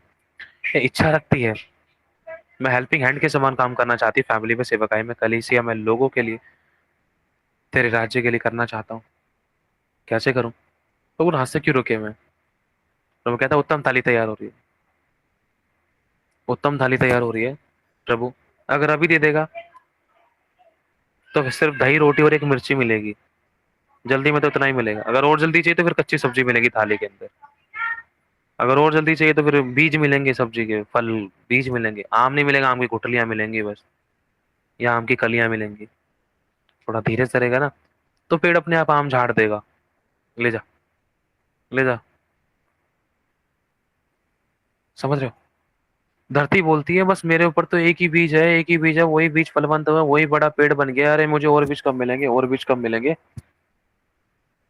या इच्छा रखती है। मैं हेल्पिंग हैंड के समान काम करना चाहती, फैमिली में, सेवकाई में, कलीसिया में, लोगों के लिए, तेरे राज्य के लिए करना चाहता हूँ। कैसे करूँ। तो वो हाथ से क्यों रुके मैं। तो वो कहता है, उत्तम थाली तैयार हो रही है, उत्तम थाली तैयार हो रही है प्रभु। अगर अभी दे देगा तो फिर सिर्फ दही रोटी और एक मिर्ची मिलेगी। जल्दी में तो इतना ही मिलेगा, अगर और जल्दी चाहिए तो फिर कच्ची सब्जी मिलेगी थाली के अंदर। अगर और जल्दी चाहिए तो फिर बीज मिलेंगे, सब्जी के फल, बीज मिलेंगे। आम नहीं मिलेगा, आम की गुठलियां मिलेंगी बस, या आम की कलियां मिलेंगी। थोड़ा धीरे से रहेगा ना, तो पेड़ अपने आप आम झाड़ देगा। ले जा, ले जा। समझ रहे हो। धरती बोलती है, बस मेरे ऊपर तो एक ही बीज है, एक ही बीज है, वही बीज फलवंत हुआ, वही बड़ा पेड़ बन गया, अरे मुझे और बीज कब मिलेंगे, और बीज कब मिलेंगे।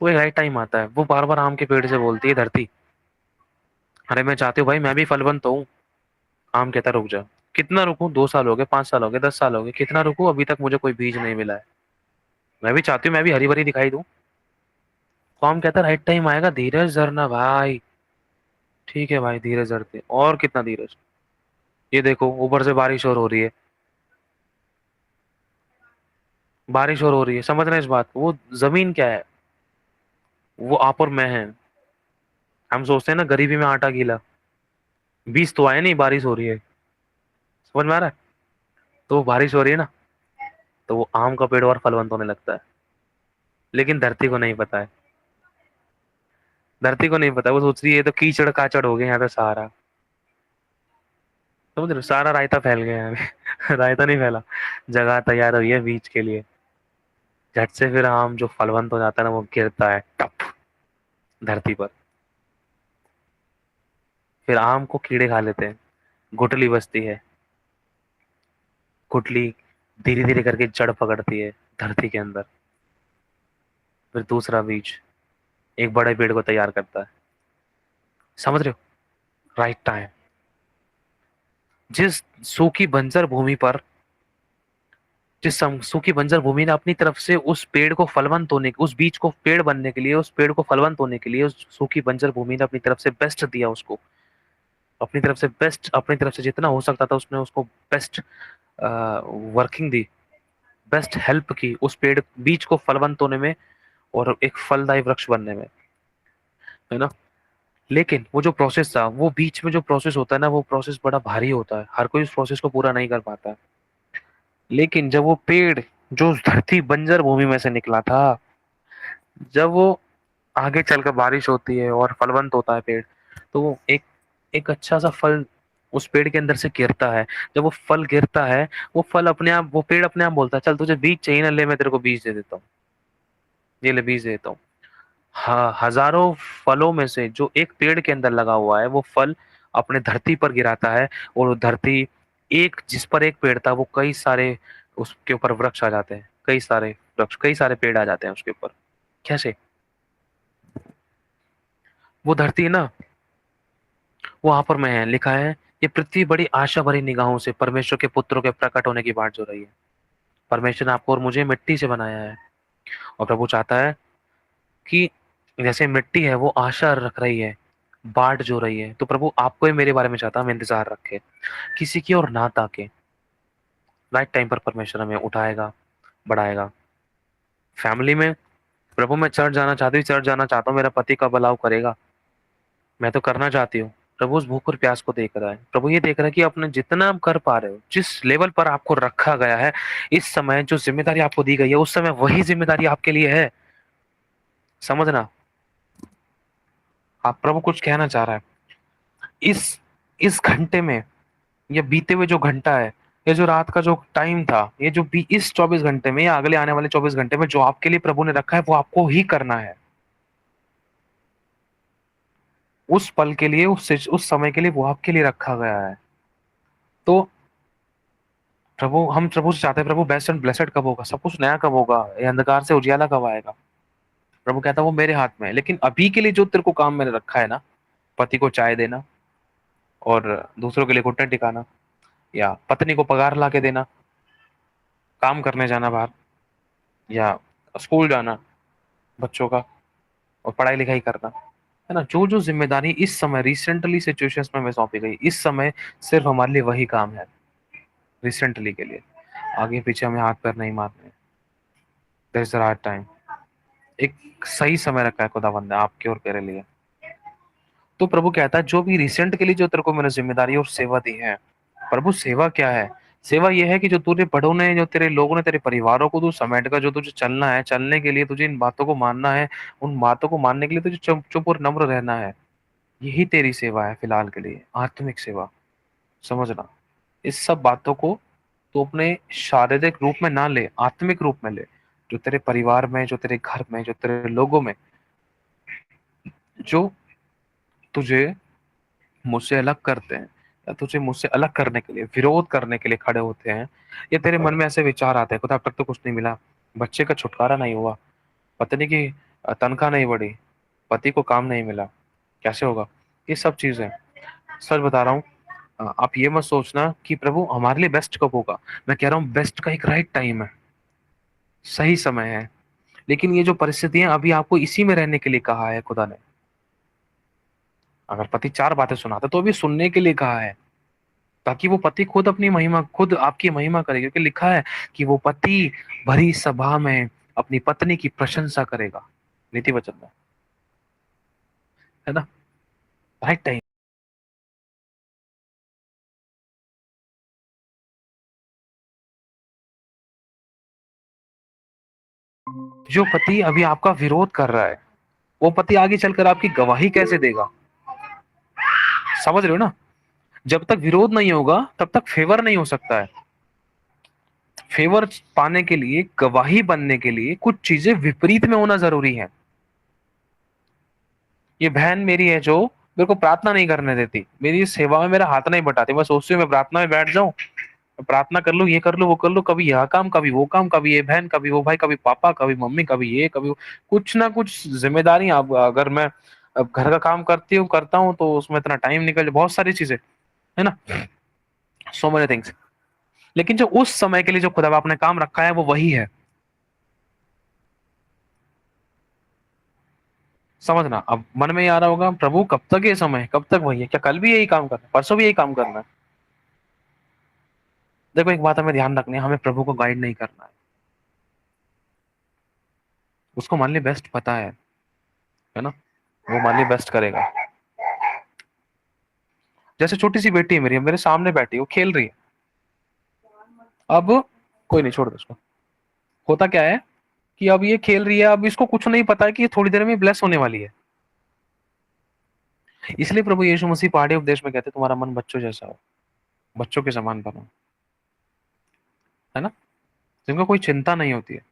तो एक राइट टाइम आता है, वो बार बार आम के पेड़ से बोलती है धरती, अरे मैं चाहती हूँ भाई मैं भी फलवंत हूँ। आम कहता, रुक जा। कितना रुकूं, 2 साल हो गए, 5 साल हो गए, 10 साल हो गए, कितना रुकूं, अभी तक मुझे कोई बीज नहीं मिला है। मैं भी चाहती हूँ मैं भी हरी भरी दिखाई दूं। तो आम कहता, राइट टाइम आएगा, धीरज धरना भाई। ठीक है भाई, धीरज धरते, और कितना धीरज। ये देखो, ऊपर से बारिश और हो रही है, बारिश और हो रही है, समझ रहे हैं इस बात को। वो जमीन क्या है, वो आप और मैं हैं। हम सोचते हैं ना, गरीबी में आटा गीला, बीज तो आए नहीं, बारिश हो रही है। समझ में आ रहा है। तो वो बारिश हो रही है ना, तो वो आम का पेड़ और फलवंत होने लगता है। लेकिन धरती को नहीं पता है, धरती को नहीं पता, वो सोच रही है ये तो कीचड़ काचड़ हो गए यहाँ पे सारा। समझ रहे हो? सारा रायता फैल गया है यहाँ पे। रायता नहीं फैला, जगह तैयार हुई है बीज के लिए। झट से फिर आम जो फलवंत हो जाता है ना, वो गिरता है टप धरती पर। फिर आम को कीड़े खा लेते हैं, गुठली बसती है, गुठली धीरे धीरे करके जड़ पकड़ती है धरती के अंदर। फिर दूसरा बीज एक बड़े पेड़ को तैयार करता है। समझ रहे हो। Right time. जिस सूखी बंजर भूमि पर, सूखी बंजर भूमि ने अपनी तरफ से उस पेड़ को फलवंत होने, उस बीज को पेड़ बनने के लिए, उस पेड़ को फलवंत होने के लिए, उस सूखी बंजर भूमि ने अपनी तरफ से बेस्ट दिया उसको, अपनी तरफ से बेस्ट, अपनी तरफ से जितना हो सकता था उसने उसको बेस्ट वर्किंग दी, बेस्ट हेल्प की उस पेड़ बीज को फलवंत होने में और एक फलदायी वृक्ष बनने में, है ना। लेकिन वो जो प्रोसेस था, वो बीच में जो प्रोसेस होता है ना, वो प्रोसेस बड़ा भारी होता है, हर कोई उस प्रोसेस को पूरा नहीं कर पाता। लेकिन जब वो पेड़ जो उस धरती बंजर भूमि में से निकला था, जब वो आगे चलकर बारिश होती है और फलवंत होता है पेड़, तो वो एक एक अच्छा सा फल उस पेड़ के अंदर से गिरता है। जब वो फल गिरता है, वो फल अपने आप, वो पेड़ अपने आप बोलता है, चल तुझे बीज चाहिए ना, ले मैं तेरे को बीज दे देता हूँ, ये ले बीज दे देता हूँ। हाँ, हजारों फलों में से जो एक पेड़ के अंदर लगा हुआ है, वो फल अपने धरती पर गिराता है, और वो धरती, एक जिस पर एक पेड़ था, वो कई सारे उसके ऊपर वृक्ष आ जाते हैं, कई सारे वृक्ष, कई सारे पेड़ आ जाते हैं उसके ऊपर। कैसे। वो धरती है ना, वहां पर मैं है, लिखा है, ये पृथ्वी बड़ी आशा भरी निगाहों से परमेश्वर के पुत्रों के प्रकट होने की बाट जो रही है। परमेश्वर ने आपको और मुझे मिट्टी से बनाया है। और प्रभु चाहता है कि जैसे मिट्टी है वो आशा रख रही है, बाट जो रही है, तो प्रभु आपको ही मेरे बारे में चाहता है हम इंतजार रखे, किसी की और ना ताके। राइट टाइम पर परमेश्वर हमें उठाएगा, बढ़ाएगा। फैमिली में, प्रभु मैं चर्च जाना चाहती हूँ, चर्च जाना चाहता हूँ, मेरा पति कब अलाउ करेगा, मैं तो करना चाहती हूँ। प्रभु उस भूख और प्यास को देख रहा है। प्रभु ये देख रहा है कि अपने जितना आप कर पा रहे हो, जिस लेवल पर आपको रखा गया है, इस समय जो जिम्मेदारी आपको दी गई है, उस समय वही जिम्मेदारी आपके लिए है। समझना, आप प्रभु कुछ कहना चाह रहा है इस इस घंटे में, ये बीते हुए जो घंटा है, ये जो रात का जो टाइम था, ये जो भी इस 24 घंटे में या अगले आने वाले 24 घंटे में जो आपके लिए प्रभु ने रखा है, वो आपको ही करना है। उस पल के लिए, उस समय के लिए वो आपके लिए रखा गया है। तो प्रभु, हम प्रभु से चाहते हैं, प्रभु बेस्ट एंड ब्लेसेड कब होगा, सब कुछ नया कब होगा, ये अंधकार से उजियाला कब आएगा। प्रभु कहता है वो मेरे हाथ में है, लेकिन अभी के लिए जो तेरे को काम मैंने रखा है ना, पति को चाय देना और दूसरों के लिए घुटने टिकाना, या पत्नी को पगार ला के देना, काम करने जाना बाहर, या स्कूल जाना बच्चों का, और पढ़ाई लिखाई करना, है ना, जो जो जिम्मेदारी इस समय रिसेंटली सिचुएशंस में हमें सौंपी गई, इस समय सिर्फ हमारे लिए वही काम है, रिसेंटली के लिए। आगे पीछे हमें हाथ पैर नहीं मारने। There is the right time, एक सही समय रखा है खुदावंद ने आपके और मेरे लिए। तो प्रभु कहता है जो भी रिसेंट के लिए जो तेरे को मैंने जिम्मेदारी और सेवा दी है, प्रभु सेवा क्या है? सेवा ये है कि जो तूने बड़ों ने, जो तेरे लोगों ने, तेरे परिवारों को तू समेट कर, जो तुझे चलना है, चलने के लिए तुझे इन बातों को मानना है, उन बातों को मानने के लिए तुझे चुप चुप और नम्र रहना है। यही तेरी सेवा है फिलहाल के लिए, आत्मिक सेवा। समझना, इस सब बातों को तू अपने शारीरिक रूप में ना ले, आत्मिक रूप में ले। जो तेरे परिवार में, जो तेरे घर में, जो तेरे लोगों में, जो तुझे मुझसे अलग करते हैं, या तुझे मुझसे अलग करने के लिए, विरोध करने के लिए खड़े होते हैं, या तेरे मन में ऐसे विचार आते हैं, खुदा अब तक तो कुछ नहीं मिला, बच्चे का छुटकारा नहीं हुआ, पत्नी की तनख्वाह नहीं बढ़ी, पति को काम नहीं मिला, कैसे होगा, ये सब चीजें, सच बता रहा हूँ। आप ये मत सोचना कि प्रभु हमारे लिए बेस्ट कब होगा। मैं कह रहा हूँ बेस्ट का एक राइट टाइम है, सही समय है। लेकिन ये जो परिस्थितियां, अभी आपको इसी में रहने के लिए कहा है खुदा ने। अगर पति चार बातें सुनाता तो भी सुनने के लिए कहा है, ताकि वो पति खुद अपनी महिमा, खुद आपकी महिमा करे, क्योंकि लिखा है कि वो पति भरी सभा में अपनी पत्नी की प्रशंसा करेगा, नीति वचन में, है ना, राइट टाइम। जो पति अभी आपका विरोध कर रहा है, वो पति आगे चलकर आपकी गवाही कैसे देगा? समझ रहे हो ना? जब तक विरोध नहीं होगा तब तक फेवर नहीं हो सकता है। फेवर पाने के लिए, गवाही बनने के लिए कुछ चीजें विपरीत में होना जरूरी है। ये बहन मेरी है जो मेरे को प्रार्थना नहीं करने देती, मेरी सेवा में मेरा हाथ नहीं बटाती, मैं सोचती हूँ मैं प्रार्थना में बैठ जाऊं, प्रार्थना कर लूं, ये कर लूं, वो कर लूं, कभी यह काम, कभी वो काम, कभी ये बहन, कभी वो भाई, कभी पापा, कभी मम्मी, कभी ये, कभी वो, कुछ ना कुछ जिम्मेदारी। अब अगर मैं अब घर का काम करता हूँ तो उसमें इतना टाइम निकल जाए, बहुत सारी चीजें, है ना, सो मेनी थिंग्स। लेकिन जो उस समय के लिए जो खुदा आपने काम रखा है वो वही है। समझना, अब मन में ये आ रहा होगा प्रभु कब तक ये समय, कब तक वही है, क्या कल भी यही काम करना है, परसों भी यही काम करना है? देखो एक बात हमें ध्यान रखनी है, हमें प्रभु को गाइड नहीं करना है, उसको मान ली बेस्ट पता है ना, वो मान ली बेस्ट करेगा। जैसे छोटी सी बेटी है मेरी, मेरे सामने बैठी है, वो खेल रही है। अब कोई नहीं, छोड़ दो उसको। होता क्या है कि अब ये खेल रही है, अब इसको कुछ नहीं पता है कि ये थोड़ी देर में ब्लेस होने वाली है। इसलिए प्रभु यीशु मसीह पहाड़ी उपदेश में कहते तुम्हारा मन बच्चों जैसा हो, बच्चों के समान बनो, है ना, जिनको कोई चिंता नहीं होती है।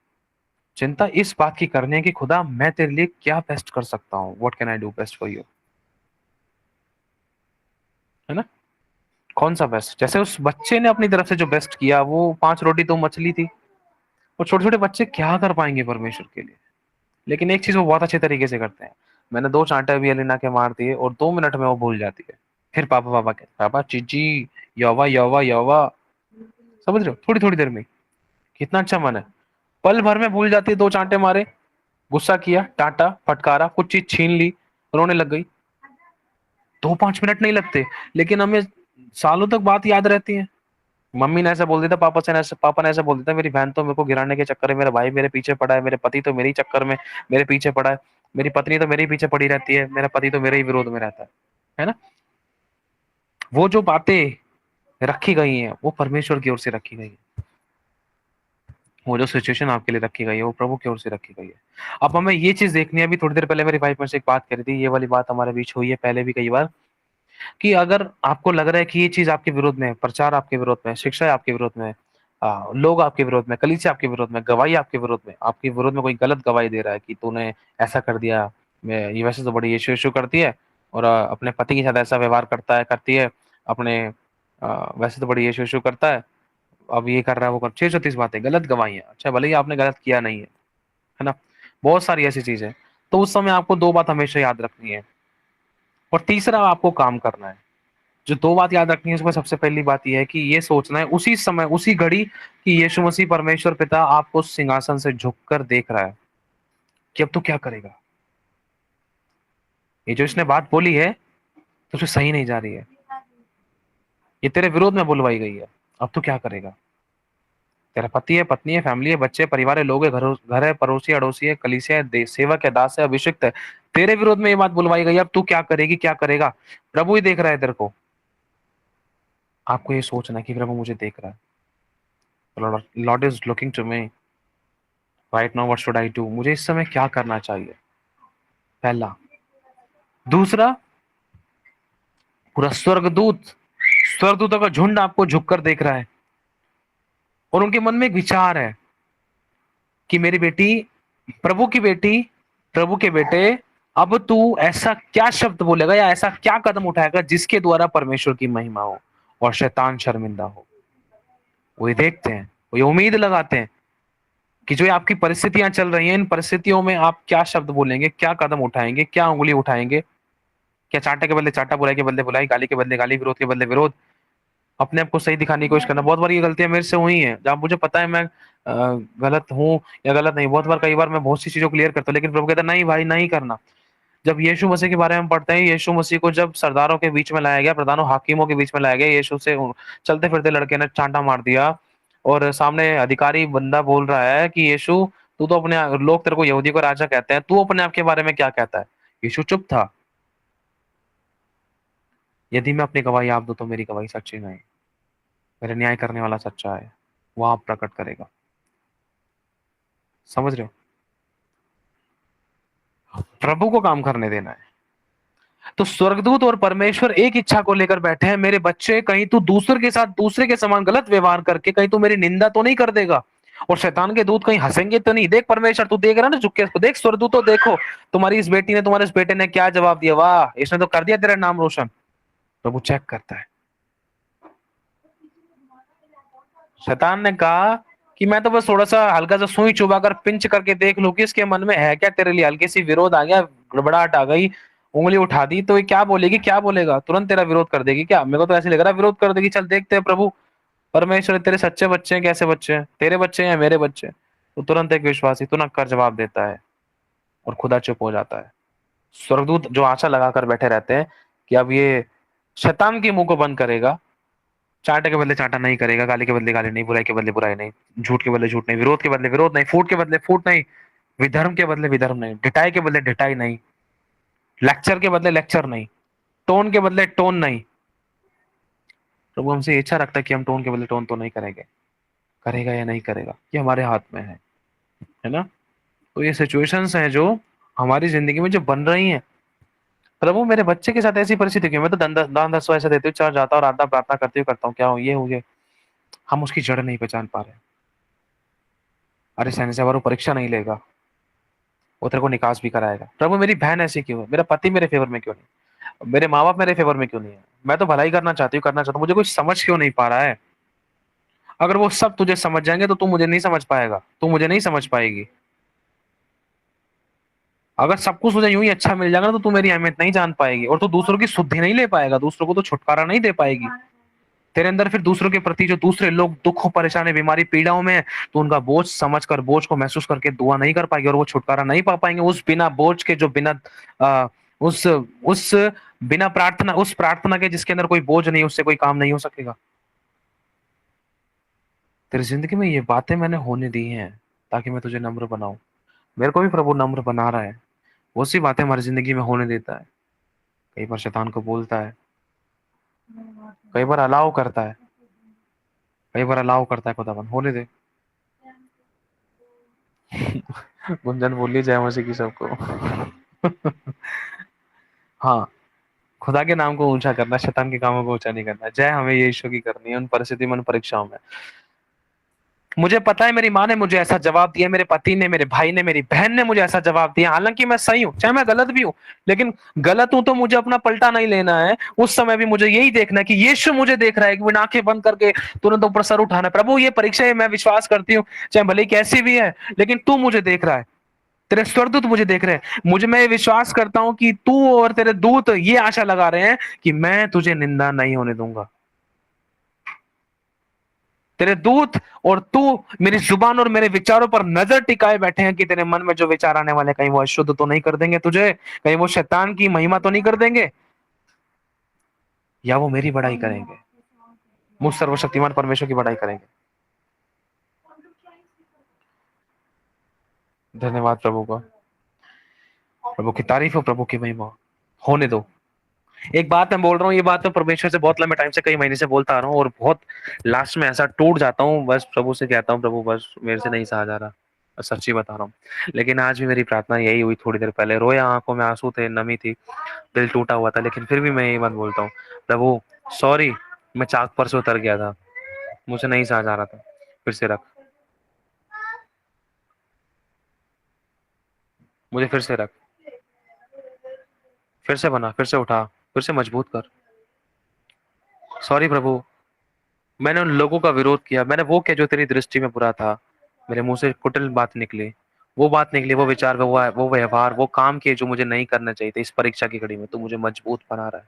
चिंता इस बात की करनी है कि खुदा मैं तेरे लिए क्या बेस्ट कर सकता हूँ, what can I do best for you, है ना। कौन सा बेस्ट? जैसे उस बच्चे ने अपनी तरफ से जो बेस्ट किया, वो 5 रोटी 2 मछली थी। और छोटे छोटे बच्चे क्या कर पाएंगे परमेश्वर के लिए? लेकिन एक चीज वो बहुत अच्छे तरीके से करते हैं। मैंने 2 चांटे अभी अलीना के मार दिए और 2 मिनट में वो भूल जाती है। फिर पापा पापा कहते, पापा चीची, यौवा यौवा यौवा। समझ रहे हो, थोड़ी थोड़ी देर में। कितना अच्छा मन है। पल भर में भूल जाती है, दो चांटे मारे, गुस्सा किया, डांटा, फटकारा, कुछ चीज छीन ली, रोने लग गई। 2-5 मिनट नहीं लगते, लेकिन हमें सालों तक बात याद रहती है। मम्मी ने ऐसा बोल दिया था, पापा ने ऐसा बोल दिया था, मेरी बहन तो मेरे को गिराने के चक्कर में, मेरा भाई मेरे पीछे पड़ा है, मेरे पति तो मेरे ही चक्कर में मेरे पीछे पड़ा है, मेरी पत्नी तो मेरे ही पीछे पड़ी रहती है, मेरा पति तो मेरे ही विरोध में रहता है ना? वो जो बातें रखी गई हैं, वो परमेश्वर की ओर से रखी गई है। वो जो सिचुएशन आपके लिए रखी गई है, वो प्रभु की ओर से रखी गई है। अब हमें ये चीज देखनी है। अभी थोड़ी देर पहले मेरी वाइफ मेरे से एक बात करी थी, ये वाली बात हमारे बीच हुई है पहले भी कई बार, कि अगर आपको लग रहा है कि ये चीज आपके विरोध में है, प्रचार आपके विरोध में है, शिक्षा आपके विरोध में है, लोग आपके विरोध में, कलीसिया आपके विरोध में, गवाही आपके विरोध में, आपके विरोध में कोई गलत गवाही दे रहा है कि तूने ऐसा कर दिया, मैं ये वैसे तो बड़ी इशू इशू करती है और अपने पति के साथ ऐसा व्यवहार करता है, करती है, अपने वैसे तो बड़ी इशू इशू करता है, अब ये कर रहा है, वो कर, 630 बातें गलत गवाही है। अच्छा, भले ही आपने गलत किया नहीं है ना? बहुत सारी ऐसी चीजें। तो उस समय आपको दो बात हमेशा याद रखनी है, और तीसरा आपको काम करना है। जो दो बात याद रखनी है, उसमें सबसे पहली बात यह है कि ये सोचना है उसी समय, उसी घड़ी, कि यीशु मसीह परमेश्वर पिता आपको सिंहासन से झुककर देख रहा है कि अब तू क्या करेगा। ये जो इसने बात बोली है, तो उसे सही नहीं जा रही है, ये तेरे विरोध में बुलवाई गई है, अब तू क्या करेगा? तेरा पति है, पत्नी है, फैमिली है, बच्चे, परिवार है, लोग है, घर है, पड़ोसी, अड़ोसी है, कलीसिया है, सेवक है, दास है, अभिषिक्त है, तेरे विरोध में ये बात बुलवाई गई है, अब तू क्या करेगी, क्या करेगा? प्रभु ही देख रहा है तेरे को। आपको ये सोचना है कि प्रभु मुझे देख रहा है, Lord is looking to me right now, what should I do? मुझे इस समय क्या करना चाहिए? पहला। दूसरा, पूरा स्वर्गदूतों का झुंड आपको झुककर देख रहा है, और उनके मन में एक विचार है कि मेरी बेटी, प्रभु की बेटी, प्रभु के बेटे, अब तू ऐसा क्या शब्द बोलेगा या ऐसा क्या कदम उठाएगा जिसके द्वारा परमेश्वर की महिमा हो और शैतान शर्मिंदा हो? वो ये देखते हैं, वो ये उम्मीद लगाते हैं कि जो ये आपकी परिस्थितियां चल रही हैं, इन परिस्थितियों में आप क्या शब्द बोलेंगे, क्या कदम उठाएंगे, क्या उंगली उठाएंगे? क्या चांटे के बदले चांटा, बुराई के बदले बुराई, गाली के बदले गाली, विरोध के बदले विरोध, अपने आप को सही दिखाने की कोशिश करना? बहुत बार ये गलतियां मेरे से हुई हैं, जब मुझे पता है मैं गलत हूँ या गलत नहीं, बहुत बार, कई बार मैं बहुत सी चीजों को क्लियर करता हूँ, लेकिन प्रभु कहता है नहीं भाई, नहीं करना। जब यीशु मसीह के बारे में पढ़ते हैं, यीशु मसीह को जब सरदारों के बीच में लाया गया, प्रधानों हाकिमों के बीच में लाया गया, यीशु से चलते फिरते लड़के ने चांटा मार दिया, और सामने अधिकारी बंदा बोल रहा है कि यीशु, तू तो अपने, लोग तेरे को यहूदी को राजा कहते हैं, तू अपने आप के बारे में क्या कहता है? यीशु चुप था। यदि मैं अपनी गवाही आप दूं तो मेरी गवाही सच्ची नहीं, मेरे न्याय करने वाला सच्चा है, वो आप प्रकट करेगा। समझ रहे हो? प्रभु को काम करने देना है। तो स्वर्गदूत और परमेश्वर एक इच्छा को लेकर बैठे हैं, मेरे बच्चे, कहीं तू दूसरे के साथ दूसरे के समान गलत व्यवहार करके कहीं तू मेरी निंदा तो नहीं कर देगा, और शैतान के दूत कहीं हंसेंगे तो नहीं? देख परमेश्वर, तू देख रहा ना झुक के इसको, देख स्वर्गदूत, तो देखो तुम्हारी इस बेटी ने, तुम्हारे इस बेटे ने क्या जवाब दिया, वाह, इसने तो कर दिया तेरा नाम रोशन। प्रभु चेक करता है। शैतान ने कहा कि मैं तो बस थोड़ा सा हल्का सा सुई चुबाकर पिंच करके देख लूं कि इसके मन में है क्या तेरे लिए, हल्की सी विरोध आ गया, गड़बड़ाहट आ गई, उंगली उठा दी, तो ये क्या बोलेगी, क्या बोलेगा? तुरंत तेरा विरोध कर देगी क्या? मेरे को तो ऐसे लग रहा है विरोध कर देगी। चल देखते हैं प्रभु परमेश्वर तेरे सच्चे बच्चे हैं, कैसे बच्चे हैं, तेरे बच्चे हैं या मेरे बच्चे हैं? तो तुरंत एक विश्वासी तुरंत कर जवाब देता है, और खुदा चुप हो जाता है। स्वर्गदूत जो आशा लगाकर बैठे रहते हैं कि अब ये शैतान के मुंह को बंद करेगा, चांटे के बदले चांटा नहीं करेगा, गाली के बदले गाली नहीं, बुराई के बदले बुराई नहीं, झूठ के बदले झूठ नहीं, विरोध के बदले विरोध नहीं, फूट के बदले फूट नहीं, विधर्म के बदले विधर्म नहीं, ढिठाई के बदले ढिठाई नहीं, लेक्चर के बदले लेक्चर नहीं, टोन के बदले टोन नहीं। प्रभु हमसे इच्छा रखता है कि हम टोन के बदले टोन तो नहीं करेंगे, करेगा या नहीं करेगा ये हमारे हाथ में है ना? तो ये सिचुएशंस हैं जो हमारी जिंदगी में जो बन रही हैं। प्रभु मेरे बच्चे के साथ ऐसी परिस्थिति क्यों? मैं तो दान दसवां ऐसा देती हूँ, चर्च जाता हूँ, रात प्रार्थना करती हूँ, करता हूँ, क्या हो ये हो गया? हम उसकी जड़ नहीं पहचान पा रहे। अरे सहने से वो परीक्षा नहीं लेगा, वो तेरे को निकास भी कराएगा। प्रभु मेरी बहन ऐसी क्यों है, मेरा पति मेरे फेवर में क्यों नहीं, मेरे माँ बाप मेरे फेवर में क्यों नहीं है? मैं तो भलाई करना चाहती हूँ, करना चाहता हूँ, मुझे कुछ समझ क्यों नहीं पा रहा है? अगर वो सब तुझे समझ जाएंगे तो तू मुझे नहीं समझ पाएगा, तू मुझे नहीं समझ पाएगी। अगर सब कुछ तुझे यूं ही अच्छा मिल जाएगा ना, तो तू मेरी अहमियत नहीं जान पाएगी, और तू दूसरों की शुद्धि नहीं ले पाएगा, दूसरों को तो छुटकारा नहीं दे पाएगी। तेरे अंदर फिर दूसरों के प्रति, जो दूसरे लोग दुख परेशानी बीमारी पीड़ाओं में हैं, तो उनका बोझ समझकर, बोझ को महसूस करके दुआ नहीं कर पाएंगे और वो छुटकारा नहीं पा पाएंगे उस बिना बोझ के, जो बिना आ, उस बिना प्रार्थना, उस प्रार्थना के जिसके अंदर कोई बोझ नहीं, उससे कोई काम नहीं हो सकेगा। तेरी जिंदगी में ये बातें मैंने होने दी हैं ताकि मैं तुझे नम्र बनाऊं। मेरे को भी प्रभु नम्र बना रहा है। वो सी बातें हमारी जिंदगी में होने देता है। कई बार शैतान को बोलता है, कई बार अलाउ करता है, कई बार अलाउ करता है, खुदावन होने दे। गुंजन बोली जय मसीह की सबको। हाँ, खुदा के नाम को ऊंचा करना, शैतान के कामों को ऊंचा नहीं करना। जय हमें यीशु की करनी है उन परिस्थिति में, उन परीक्षाओं में। मुझे पता है मेरी माँ ने मुझे ऐसा जवाब दिया, मेरे पति ने, मेरे भाई ने, मेरी बहन ने मुझे ऐसा जवाब दिया। हालांकि मैं सही हूं, चाहे मैं गलत भी हूं, लेकिन गलत हूं तो मुझे अपना पलटा नहीं लेना है। उस समय भी मुझे यही देखना है कि यीशु मुझे देख रहा है, कि मैंने आंखें बंद करके तुरंत ऊपर सर उठाना है। प्रभु ये परीक्षा है, मैं विश्वास करती हूँ, चाहे भले कैसी भी है, लेकिन तू मुझे देख रहा है। तेरे स्वर्गदूत मुझे देख रहे हैं। मुझे, मैं विश्वास करता हूं कि तू और तेरे दूत ये आशा लगा रहे हैं कि मैं तुझे निंदा नहीं होने दूंगा। तेरे दूत और तू मेरी जुबान और मेरे विचारों पर नजर टिकाए बैठे हैं कि तेरे मन में जो विचार आने वाले, कहीं वो अशुद्ध तो नहीं कर देंगे तुझे, कहीं वो शैतान की महिमा तो नहीं कर देंगे, या वो मेरी बड़ाई करेंगे, मुझ सर्वशक्तिमान परमेश्वर की बड़ाई करेंगे। धन्यवाद प्रभु का, प्रभु की तारीफ हो, प्रभु की महिमा हो। होने दो। एक बात मैं बोल रहा हूँ, ये बात मैं परमेश्वर से बहुत लंबे टाइम से, कई महीने से बोलता आ रहा हूँ, और बहुत लास्ट में ऐसा टूट जाता हूँ, बस प्रभु से कहता हूँ, प्रभु बस मेरे से नहीं सहा जा रहा, सच्ची बता रहा हूँ। लेकिन आज भी मेरी प्रार्थना यही हुई, थोड़ी देर पहले रोया, आंखों में आंसू थे, नमी थी, दिल टूटा हुआ था, लेकिन फिर भी मैं यही बात बोलता हूँ, प्रभु सॉरी, मैं चाक पर से उतर गया था, मुझे नहीं सहा जा रहा था। फिर से रख, मुझे फिर से रख, फिर से बना, फिर से उठा, फिर से मजबूत कर। सॉरी प्रभु, मैंने उन लोगों का विरोध किया, मैंने वो किया जो तेरी दृष्टि में बुरा था। मेरे मुंह से कुटिल बात निकली, वो बात निकली, वो विचार, वो व्यवहार, वो काम किए जो मुझे नहीं करना चाहिए थे। इस परीक्षा की घड़ी में तो मुझे मजबूत बना रहा है,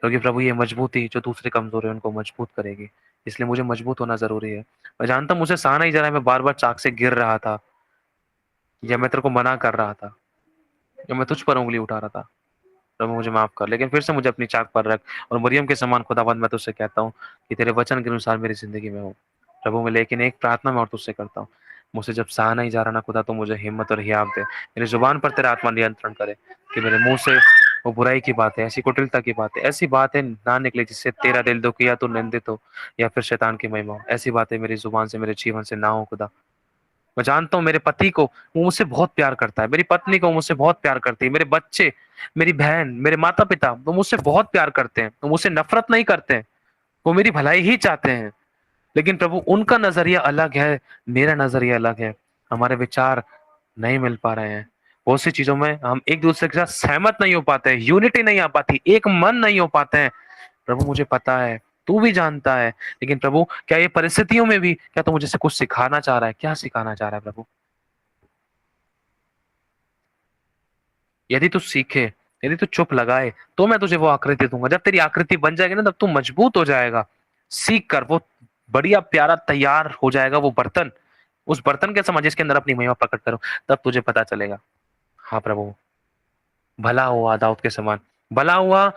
क्योंकि प्रभु ये मजबूती जो दूसरे कमजोर है उनको मजबूत करेगी। इसलिए मुझे मजबूत होना जरूरी है। मैं जानता हूँ मुझे सहा नहीं जा रहा है, मैं बार बार चाक से गिर रहा था, या मैं तेरे को मना कर रहा था, या मैं तुझ पर उंगली उठा रहा था। प्रभु मुझे माफ कर, लेकिन फिर से मुझे अपनी चाक पर रख, और मरियम के समान खुदावंद मैं तुझसे कहता हूँ कि तेरे वचन के अनुसार मेरी जिंदगी में हो। प्रभु मैं, लेकिन एक प्रार्थना मैं और तुझसे करता हूँ, मुझसे जब सहा नहीं जा रहा ना खुदा, तो मुझे हिम्मत और हियाव दे, मेरी जुबान पर तेरा आत्मा नियंत्रण करे, कि मेरे मुंह से वो बुराई की बातें, ऐसी कुटिलता की बातें, ऐसी बातें ना निकले जिससे तेरा दिल दुखी, या तो निंदित हो, या फिर शैतान की महिमा हो। ऐसी बातें मेरी जुबान से, मेरे जीवन से ना हो खुदा। मैं जानता हूँ मेरे पति को, वो मुझसे बहुत प्यार करता है, मेरी पत्नी को मुझसे बहुत प्यार करती है, मेरे बच्चे, मेरी बहन, मेरे माता पिता, वो मुझसे बहुत प्यार करते हैं, वो मुझसे नफरत नहीं करते हैं, वो मेरी भलाई ही चाहते हैं। लेकिन प्रभु उनका नजरिया अलग है, मेरा नजरिया अलग है, हमारे विचार नहीं मिल पा रहे हैं। बहुत सी चीजों में हम एक दूसरे के साथ सहमत नहीं हो पाते हैं, यूनिटी नहीं आ पाती, एक मन नहीं हो पाते हैं। प्रभु मुझे पता है, तू भी जानता है, लेकिन प्रभु क्या ये परिस्थितियों में भी, क्या तू मुझे से कुछ सिखाना चाह रहा है? क्या सिखाना चाह रहा है प्रभु? यदि तू सीखे, यदि तू चुप लगाए, तो मैं तुझे वो आकृति दूंगा। जब तेरी आकृति बन जाएगी ना, तब तू मजबूत हो जाएगा। सीख कर वो बढ़िया प्यारा तैयार हो जाएगा वो बर्तन, उस बर्तन के समान जिसके अंदर अपनी महिमा प्रकट करो, तब तुझे पता चलेगा। हाँ प्रभु, भला हुआ दाऊद के समान, भला हुआ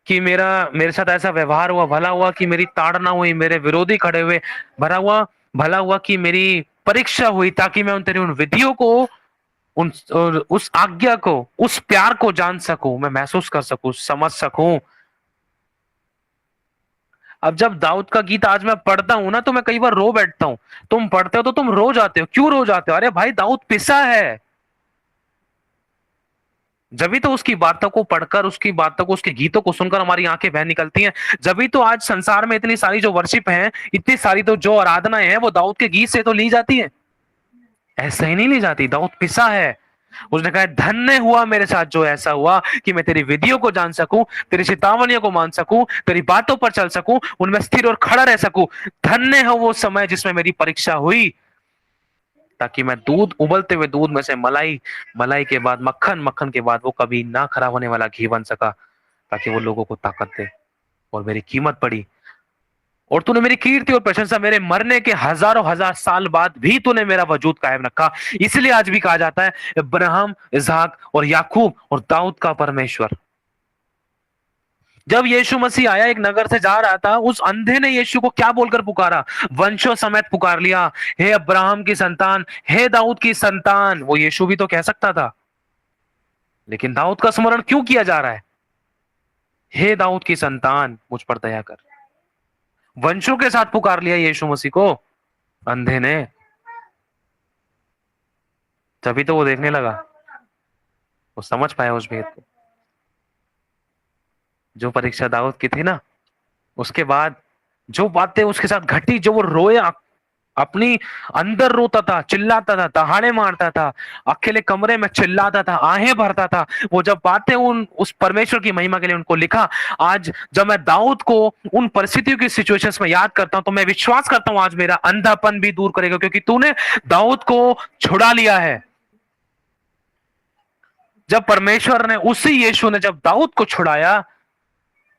कि मेरा, मेरे साथ ऐसा व्यवहार हुआ, भला हुआ कि मेरी ताड़ना हुई, मेरे विरोधी खड़े हुए, भला हुआ कि मेरी परीक्षा हुई, ताकि मैं उन तेरी उन विधियों को, उन उस आज्ञा को, उस प्यार को जान सकूं, मैं महसूस कर सकूं, समझ सकूं। अब जब दाऊद का गीत आज मैं पढ़ता हूं ना, तो मैं कई बार रो बैठता हूं। तुम पढ़ते हो तो तुम रो जाते हो, क्यों रो जाते हो? अरे भाई, दाऊद पिसा है। जब भी तो उसकी बातों को पढ़कर, उसकी बातों को, उसके गीतों को सुनकर हमारी आंखें बह निकलती हैं। जब भी तो आज संसार में इतनी सारी जो वर्शिप है, इतनी सारी तो जो आराधनाएं हैं, वो दाऊद के गीत से तो ली जाती है। ऐसा ही नहीं ली जाती, दाऊद पिसा है। उसने कहा धन्य हुआ मेरे साथ जो ऐसा हुआ कि मैं तेरी विधियों को जान सकूं, तेरी चेतावनियों को मान सकूं, तेरी बातों पर चल सकूं, उनमें स्थिर और खड़ा रह सकूं। धन्य है वो समय जिसमें मेरी परीक्षा हुई, ताकि मैं दूध, उबलते हुए दूध में से मलाई, मलाई के बाद मक्खन, मक्खन के बाद वो कभी ना खराब होने वाला घी बन सका, ताकि वो लोगों को ताकत दे। और मेरी कीमत पड़ी, और तूने मेरी कीर्ति और प्रशंसा मेरे मरने के हजारों हजार साल बाद भी तूने मेरा वजूद कायम रखा। इसलिए आज भी कहा जाता है इब्राहिम, इसहाक और याकूब और दाऊद का परमेश्वर। जब यीशु मसीह आया, एक नगर से जा रहा था, उस अंधे ने यीशु को क्या बोलकर पुकारा? वंशों समेत पुकार लिया, हे अब्राहम की संतान, हे दाऊद की संतान। वो यीशु भी तो कह सकता था, लेकिन दाऊद का स्मरण क्यों किया जा रहा है? हे दाऊद की संतान, मुझ पर दया कर। वंशों के साथ पुकार लिया यीशु मसीह को अंधे ने, तभी तो वो देखने लगा, वो समझ पाया उस भेद को। जो परीक्षा दाऊद की थी ना, उसके बाद जो बातें उसके साथ घटी, जो वो रोया, अपनी अंदर रोता था, चिल्लाता था, दहाड़े मारता था, अकेले कमरे में चिल्लाता था, आहें भरता था, वो जब बातें उन उस परमेश्वर की महिमा के लिए उनको लिखा। आज जब मैं दाऊद को उन परिस्थितियों की सिचुएशंस में याद करता हूं, तो मैं विश्वास करता हूं आज मेरा अंधापन भी दूर करेगा, क्योंकि तूने दाऊद को छुड़ा लिया है। जब परमेश्वर ने, उसी यीशु ने जब दाऊद को छुड़ाया,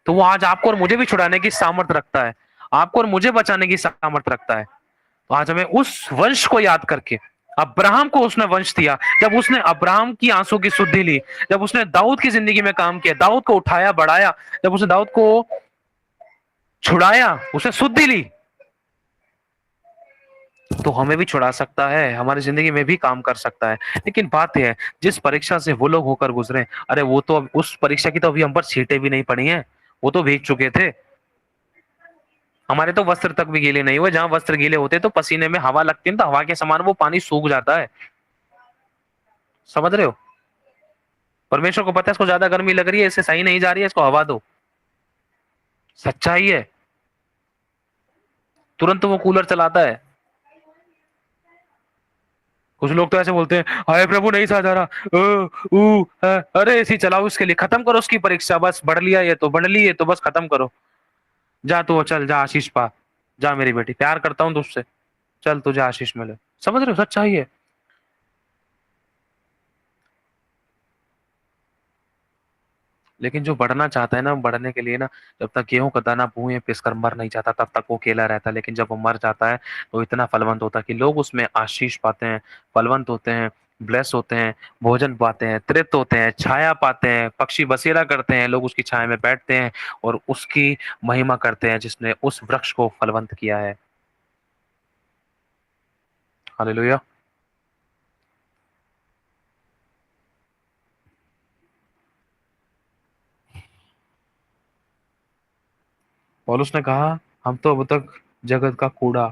तो वो आज आपको और मुझे भी छुड़ाने की सामर्थ रखता है, आपको और मुझे बचाने की सामर्थ रखता है। तो आज हमें उस वंश को याद करके, अब्राहम को उसने वंश दिया, जब उसने अब्राहम की आंसू की सुधि ली, जब उसने दाऊद की जिंदगी में काम किया, दाऊद को उठाया बढ़ाया, जब उसने दाऊद को छुड़ाया, उसने सुधि ली, तो हमें भी छुड़ा सकता है, हमारी जिंदगी में भी काम कर सकता है। लेकिन बात यह है, जिस परीक्षा से वो लोग होकर गुजरे, अरे वो तो उस परीक्षा की तो अभी हम पर सीटें भी नहीं पड़ी हैं, वो तो भीग चुके थे। हमारे तो वस्त्र तक भी गीले नहीं हुए, जहां वस्त्र गीले होते तो पसीने में हवा लगती है, तो हवा के समान वो पानी सूख जाता है। समझ रहे हो? परमेश्वर को पता है इसको ज्यादा गर्मी लग रही है, इससे सही नहीं जा रही है, इसको हवा दो। सच्चाई है। तुरंत वो कूलर चलाता है। कुछ लोग तो ऐसे बोलते हैं, हाय प्रभु नहीं सहा जा रहा, अरे एसी चलाओ, इसके लिए खत्म करो उसकी परीक्षा, बस बढ़ लिया ये तो बढ़ ली, ये तो बस खत्म करो। जा तू, चल जा आशीष पा, जा मेरी बेटी, प्यार करता हूं तुझसे, चल तुझे आशीष मिले। समझ रहे हो? सच्चाई है। लेकिन जो बढ़ना चाहता है ना, बढ़ने के लिए ना, जब तक गेहूं का दाना भूमि पिसकर मर नहीं जाता, तब तक वो केला रहता है। लेकिन जब वो मर जाता है, तो इतना फलवंत होता है कि लोग उसमें आशीष पाते हैं, फलवंत होते हैं, ब्लेस होते हैं, भोजन पाते हैं, तृप्त होते हैं, छाया पाते हैं, पक्षी बसेरा करते हैं, लोग उसकी छाया में बैठते हैं और उसकी महिमा करते हैं जिसने उस वृक्ष को फलवंत किया है। हालेलुया। पौलुस ने कहा, हम तो अब तक जगत का कूड़ा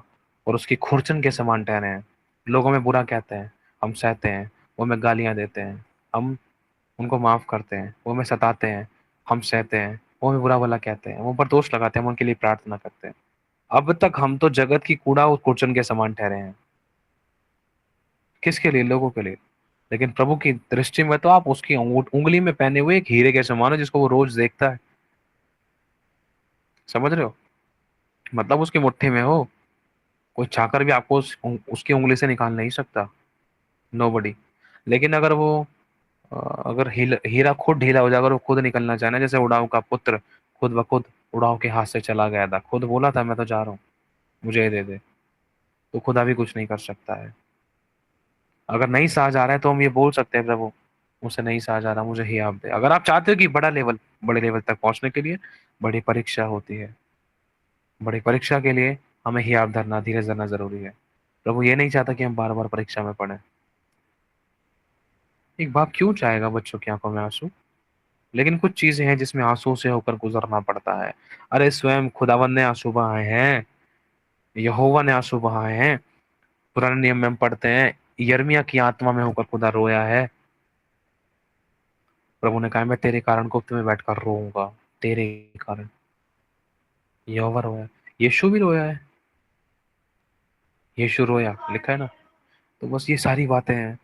और उसकी खुरचन के समान ठहरे हैं। लोगों में बुरा कहते हैं, हम सहते हैं, वो हमें गालियां देते हैं, हम उनको माफ करते हैं, वो हमें सताते हैं, हम सहते हैं, वो हमें बुरा भला कहते हैं, वो पर दोष लगाते हैं, हम उनके लिए प्रार्थना करते हैं। अब तक हम तो जगत की कूड़ा और खुरचन के समान ठहरे हैं। किसके लिए? लोगों के लिए। लेकिन प्रभु की दृष्टि में तो आप उसकी उंगली में पहने हुए एक हीरे के समान हो, जिसको वो रोज देखता है। समझ रहे हो? मतलब उसकी मुट्ठी में हो, कोई चाकर भी आपको उसकी उंगली से निकाल नहीं सकता। नोबडी। लेकिन अगर वो अ, अगर हीरा खुद ढीला हो जाए, अगर वो खुद निकलना चाहे ना, जैसे उड़ाऊ का पुत्र खुद ब खुद उड़ाऊ के हाथ से चला गया था, खुद बोला था मैं तो जा रहा हूँ, मुझे ये दे दे, तो खुदा भी कुछ नहीं कर सकता है। अगर नहीं सहा जा रहा है, तो हम ये बोल सकते हैं, प्रभु मुझसे नहीं सहा जा रहा, मुझे ही आप दे। अगर आप चाहते हो कि बड़े लेवल तक पहुंचने के लिए बड़ी परीक्षा होती है, बड़ी परीक्षा के लिए हमें हियाव धरना, धीरज धरना जरूरी है। प्रभु ये नहीं चाहता कि हम बार बार परीक्षा में पड़े। एक बाप क्यों चाहेगा बच्चों की आंखों में आंसू? लेकिन कुछ चीजें हैं जिसमें आंसू से होकर गुजरना पड़ता है। अरे स्वयं खुदावन ने आंसू बहाए हैं, यहोवा ने आंसू बहाए हैं। पुराने नियम में हम पढ़ते हैं, यिर्मयाह की आत्मा में होकर खुदा रोया है। प्रभु ने कहा, मैं तेरे कारण गुप्त में बैठकर रोऊंगा, तेरे कारण। यहोवा रोया, यीशु भी रोया है, यीशु रोया, लिखा है ना। तो बस ये सारी बातें हैं।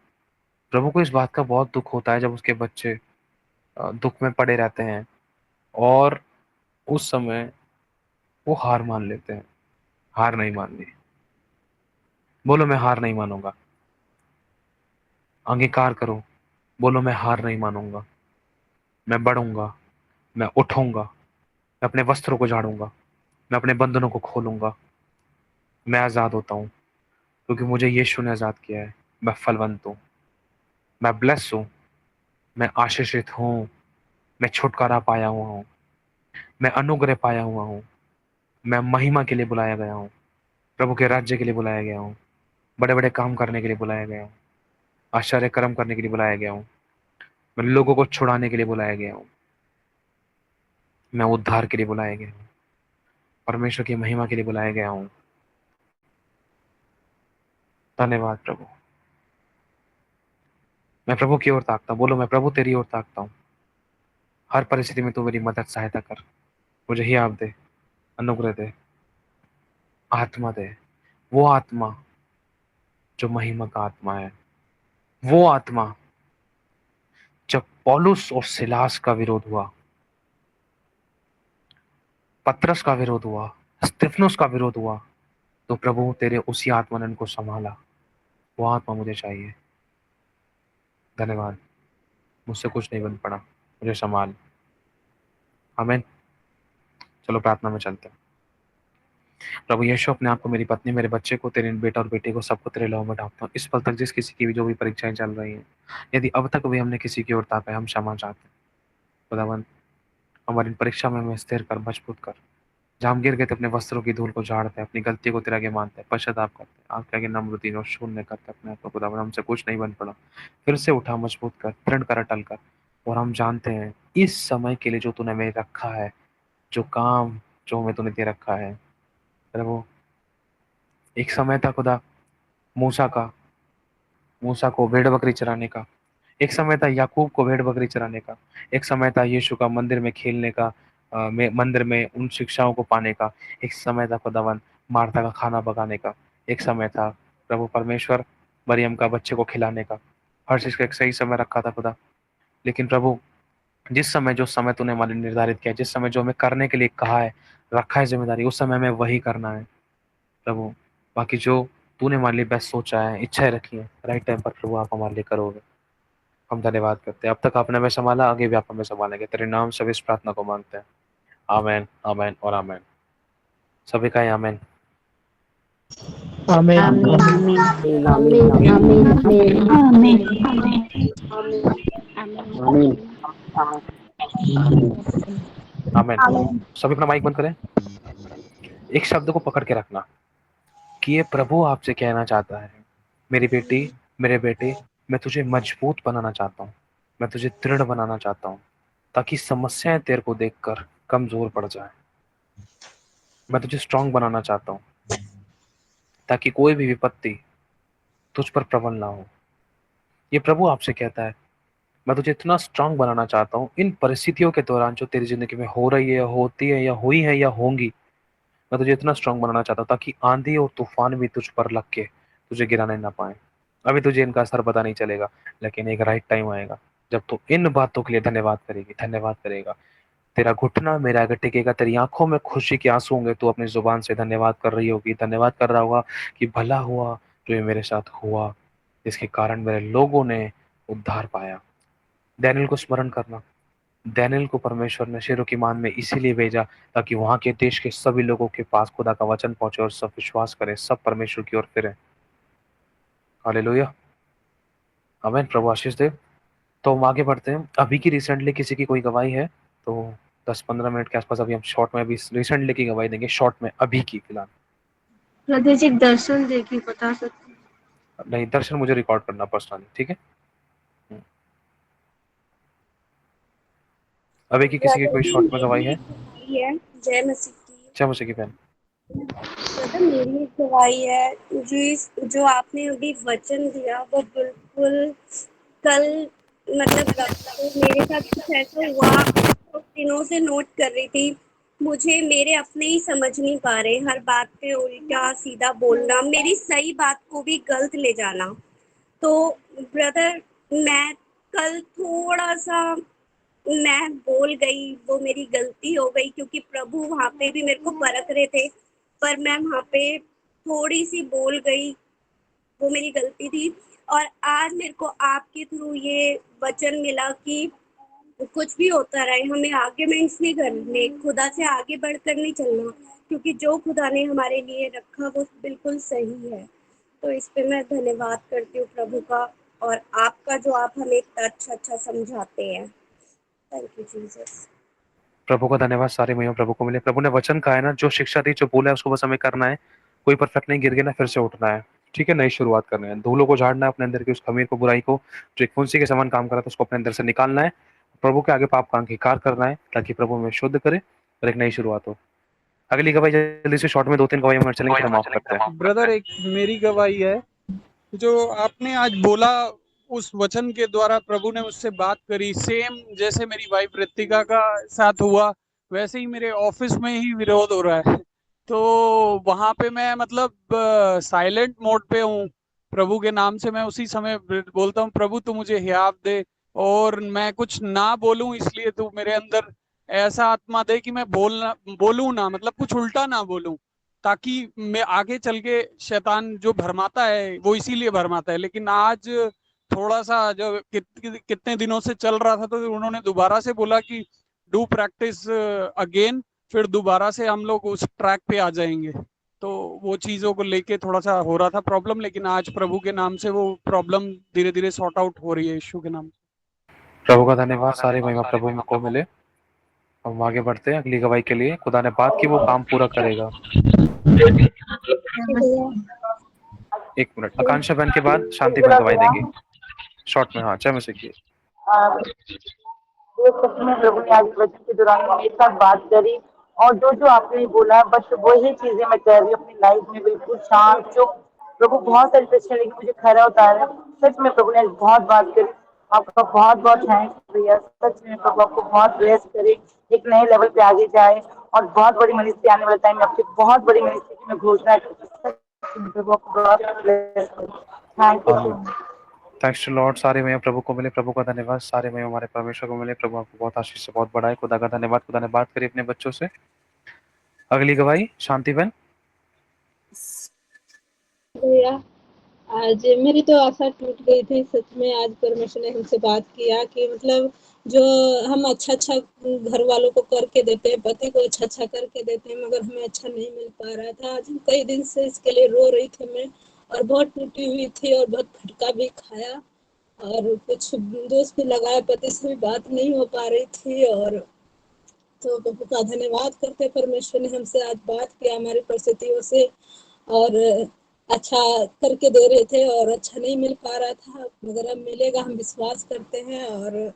प्रभु को इस बात का बहुत दुख होता है जब उसके बच्चे दुख में पड़े रहते हैं, और उस समय वो हार मान लेते हैं। हार नहीं माननी। बोलो, मैं हार नहीं मानूंगा। अंगीकार करो, बोलो, मैं हार नहीं मानूंगा, मैं बढ़ूंगा, मैं उठूंगा, मैं अपने वस्त्रों को झाड़ूंगा। मैं अपने बंधनों को खोलूंगा। मैं आजाद होता हूँ क्योंकि मुझे यीशु ने आजाद किया है। मैं फलवंत हूँ, मैं ब्लेस हूँ, मैं आशीषित हूँ, मैं छुटकारा पाया हुआ हूँ, मैं अनुग्रह पाया हुआ हूँ, मैं महिमा के लिए बुलाया गया हूँ, प्रभु के राज्य के लिए बुलाया गया हूँ, बड़े बड़े काम करने के लिए बुलाया गया हूँ, आश्चर्य कर्म करने के लिए बुलाया गया हूँ, मैं लोगों को छुड़ाने के लिए बुलाया गया हूँ, मैं उद्धार के लिए बुलाया गया हूँ, परमेश्वर की महिमा के लिए बुलाया गया हूँ। धन्यवाद प्रभु। मैं प्रभु की ओर ताकता हूँ। बोलो, मैं प्रभु तेरी ओर ताकता हूँ। हर परिस्थिति में तू मेरी मदद सहायता कर। मुझे ही आप दे, अनुग्रह दे, आत्मा दे, वो आत्मा जो महिमा का आत्मा है, वो आत्मा जब पौलुस और सिलास का विरोध हुआ, पतरस का विरोध हुआ, स्तिफनुस का विरोध हुआ, तो प्रभु तेरे उसी आत्मा ने उनको संभाला। वो आत्मा मुझे चाहिए। धन्यवाद। मुझसे कुछ नहीं बन पड़ा, मुझे संभाल। आमीन। चलो प्रार्थना में चलते हैं। प्रभु यीशु, अपने आप को, मेरी पत्नी, मेरे बच्चे को, तेरे बेटा और बेटे को, सबको तेरे लौ में ढांपता हूँ। इस पल तक जिस किसी की भी जो भी परीक्षाएं चल रही हैं, यदि अब तक भी हमने किसी की ओर ताका है, हम क्षमा चाहते हैं। खुदावन, हमारी परीक्षा में हमें स्थिर कर, मजबूत कर। जहाँ हम गिर गए थे, अपने वस्त्रों की धूल को झाड़ते हैं, अपनी गलती को तेरे आगे मानते हैं, पश्चाताप करते हैं, आपके आगे नम्र दीन और शून्य करते हैं अपने आप को। खुदावन, हमसे कुछ नहीं बन पड़ा, फिर से उठा, मजबूत कर, दृढ़ कर, अटल कर। और हम जानते हैं इस समय के लिए जो तूने हमें रखा है, जो काम जो हमें तूने दे रखा है प्रभु, एक समय था खुदा मूसा का, मूसा को भेड़ बकरी चराने का। एक समय था याकूब को भेड़ बकरी चराने का। एक समय था यीशु का मंदिर में खेलने का, मंदिर में उन शिक्षाओं को पाने का। एक समय था खुदावन मार्था का खाना पकाने का। एक समय था प्रभु परमेश्वर मरियम का बच्चे को खिलाने का। हर चीज का एक सही समय रखा था खुदा। लेकिन प्रभु, जिस समय जो समय तूने हमारे लिए निर्धारित किया, जिस समय जो हमें करने के लिए कहा है, रखा है जिम्मेदारी, उस समय हमें वही करना है प्रभु। बाकी जो तूने हमारे लिए बेस्ट सोचा है, इच्छाएं रखी है, राइट टाइम पर प्रभु आप हमारे लिए करोगे। हम धन्यवाद करते हैं। अब तक आपने हमें संभाला, आगे भी आप हमें संभालेंगे। तेरे नाम से इस प्रार्थना को मांगते हैं। आमेन, आमेन और आमेन। सभी का आमेन। आमीन। आमीन आमीन। आमीन आमीन। आमीन आमीन। आमीन आमीन। आमीन आमेन। सभी अपना माइक बंद करें। एक शब्द को पकड़ के रखना कि ये प्रभु आपसे कहना चाहता है, मेरी बेटी, मेरे बेटे, मैं तुझे मजबूत बनाना चाहता हूँ, मैं तुझे दृढ़ बनाना चाहता हूँ, ताकि समस्याएं तेरे को देखकर कमजोर पड़ जाए। मैं तुझे स्ट्रांग बनाना चाहता हूँ, ताकि कोई भी विपत्ति तुझ पर प्रबल ना हो। ये प्रभु आपसे कहता है, मैं तुझे इतना स्ट्रांग बनाना चाहता हूँ इन परिस्थितियों के दौरान जो तेरी जिंदगी में हो रही है, होती है, या हुई है, या होंगी। मैं तुझे इतना स्ट्रांग बनाना चाहता हूँ ताकि आंधी और तूफान भी तुझ पर लग के तुझे गिराने ना पाए। अभी तुझे इनका असर पता नहीं चलेगा, लेकिन एक राइट टाइम आएगा जब तू इन बातों के लिए धन्यवाद करेगी, धन्यवाद करेगा। तेरा घुटना मेरा अगर टिकेगा, तेरी आंखों में खुशी के आंसू होंगे, तू अपनी जुबान से धन्यवाद कर रही होगी, धन्यवाद कर रहा होगा कि भला हुआ जो ये मेरे साथ हुआ, इसके कारण मेरे लोगों ने उद्धार पाया। डैनियल को स्मरण करना। डैनियल को परमेश्वर ने शेरों की मान में इसीलिए भेजा ताकि वहां के देश के सभी लोगों के पास खुदा का वचन पहुंचे और सब विश्वास करें, सब परमेश्वर की ओर फिरे। हालेलुया। आमीन। प्रभु आशीष दे। तो हम आगे बढ़ते हैं। अभी की रिसेंटली किसी की कोई गवाही है तो 10-15 मिनट के आसपास अभी हम शॉर्ट में अभी रिसेंटली की गवाही देंगे, शॉर्ट में अभी की फिलहाल। हृदय जी दर्शन देखी बता सकते नहीं, दर्शन मुझे रिकॉर्ड करना पर्सनली, ठीक है। अभी की किसी की ब्रदर कोई जी, शॉर्ट में गवाही मेरी है? एक गवाही है। जय मसीह की। अच्छा, मुझे की बहन। ब्रदर, मेरी एक गवाही है। जो आपने अभी वचन दिया वो बिल्कुल कल, मतलब रात को मेरे साथ कुछ ऐसा हुआ। कुछ दिनों से नोट कर रही थी। मुझे मेरे अपने ही समझ नहीं पा रहे, हर बात पे उल्टा सीधा बोलना, मेरी सही बात को भी गलत ले जाना। तो ब्रदर, मैं कल थोड़ा सा मैं बोल गई, वो मेरी गलती हो गई, क्योंकि प्रभु वहाँ पे भी मेरे को परख रहे थे, पर मैं वहाँ पे थोड़ी सी बोल गई, वो मेरी गलती थी। और आज मेरे को आपके थ्रू ये वचन मिला कि कुछ भी होता रहे, हमें आर्ग्यूमेंट्स नहीं करने, खुदा से आगे बढ़कर नहीं चलना, क्योंकि जो खुदा ने हमारे लिए रखा वो बिल्कुल सही है। तो इस पे मैं धन्यवाद करती हूँ प्रभु का और आपका, जो आप हमें इतना अच्छा समझाते हैं। Thank you Jesus. प्रभु का धन्यवाद सारी महिमा प्रभु को मिले। प्रभु ने वचन कहा है ना, जो शिक्षा दी, जो बोला है, उसको बस हमें करना है। कोई परफेक्ट नहीं, गिर गया ना, फिर से उठना है। ठीक है, नई शुरुआत करनी है। धूलों को झाड़ना है, अपने अंदर की उस खमीर को, बुराई को, जो एक फुंसी के समान काम कर रहा था, उसको अपने अंदर से निकालना है। प्रभु के आगे पाप का अंगीकार करना है, ताकि प्रभु हमें शुद्ध करे और एक नई शुरुआत हो। अगली गवाही जल्दी से शॉर्ट में 2-3 गवाही हमारे चलेंगे, फिर हम ऑफ करते हैं। ब्रदर, एक मेरी गवाही है। जो आपने आज बोला, उस वचन के द्वारा प्रभु ने मुझसे बात करी, सेम जैसे मेरी वाइफ रितिका का साथ हुआ, वैसे ही मेरे ऑफिस में ही विरोध हो रहा है। तो वहां पे मैं मतलब साइलेंट मोड पे हूँ। प्रभु के नाम से मैं उसी समय बोलता हूँ, प्रभु तू मुझे हियाव दे, और मैं कुछ ना बोलूं, इसलिए तू मेरे अंदर ऐसा आत्मा दे कि मैं बोलूं ना, मतलब कुछ उल्टा ना बोलूं, ताकि मैं आगे चल के, शैतान जो भरमाता है वो इसीलिए भरमाता है। लेकिन आज थोड़ा सा जो कितने दिनों से चल रहा था, तो उन्होंने दोबारा से बोला कि डू प्रैक्टिस अगेन, फिर दोबारा से हम लोग उस ट्रैक पे आ जाएंगे। तो वो चीजों को लेके थोड़ा सा हो रहा था प्रॉब्लम, लेकिन आज प्रभु के नाम से वो प्रॉब्लम धीरे धीरे सॉर्ट आउट हो रही है यीशु के नाम से। प्रभु का धन्यवाद सारी महिमा प्रभु को मिले। हम आगे बढ़ते हैं अगली गवाही के लिए। खुदा ने बात की, वो काम पूरा करेगा। एक मिनट, आकांक्षा बहन के बाद शांति बहन गवाही देंगी शॉर्ट में। हाँ, जय मसीह की। ये सच में प्रभु ने आज वचन के दौरान मेरे साथ बात करी, और जो जो आपने बोला बस वही चीजें मैं कर रही हूँ अपनी लाइफ में, बिल्कुल शांत चुप। प्रभु बहुत सारी प्रश्न, लेकिन मुझे खरा उतारा है। सच में प्रभु ने बहुत बात करी। आपका बहुत बहुत थैंक्स भैया। सच में प्रभु आपको बहुत ब्लेस करे, एक नए लेवल पे आगे जाए, और बहुत बड़ी मिनिस्ट्री आने वाले टाइम में आपकी बहुत बड़ी मिनिस्ट्री की मैं घोषणा करती हूँ। सच में प्रभु आपको बहुत ब्लेस करे। Thank you so much. Thanks to Lord. सारे महिमा प्रभु को मिले। प्रभु का धन्यवाद। सारे महिमा हमारे परमेश्वर को मिले। प्रभु आपको बहुत आशीष से बहुत बढ़ाए। खुदा का धन्यवाद। खुदा ने बात करी अपने बच्चों से। अगली गवाही शांति बहन। भैया, आज मेरी तो आशा टूट गई थी सच में। आज परमेश्वर ने हमसे बात किया कि मतलब जो हम अच्छा घर वालों को करके देते हैं, पति को अच्छा करके देते हैं, मगर हमें अच्छा नहीं मिल पा रहा था। आज कई दिन से इसके लिए रो रही थी मैं, और बहुत टूटी हुई थी, और बहुत फटका भी खाया, और कुछ दोस्त भी लगाए, पति से भी बात नहीं हो पा रही थी। और तो प्रभु का धन्यवाद करते, परमेश्वर ने हमसे आज बात किया हमारी परिस्थितियों से, और अच्छा करके दे रहे थे, और अच्छा नहीं मिल पा रहा था, मगर अब मिलेगा, हम विश्वास करते हैं। और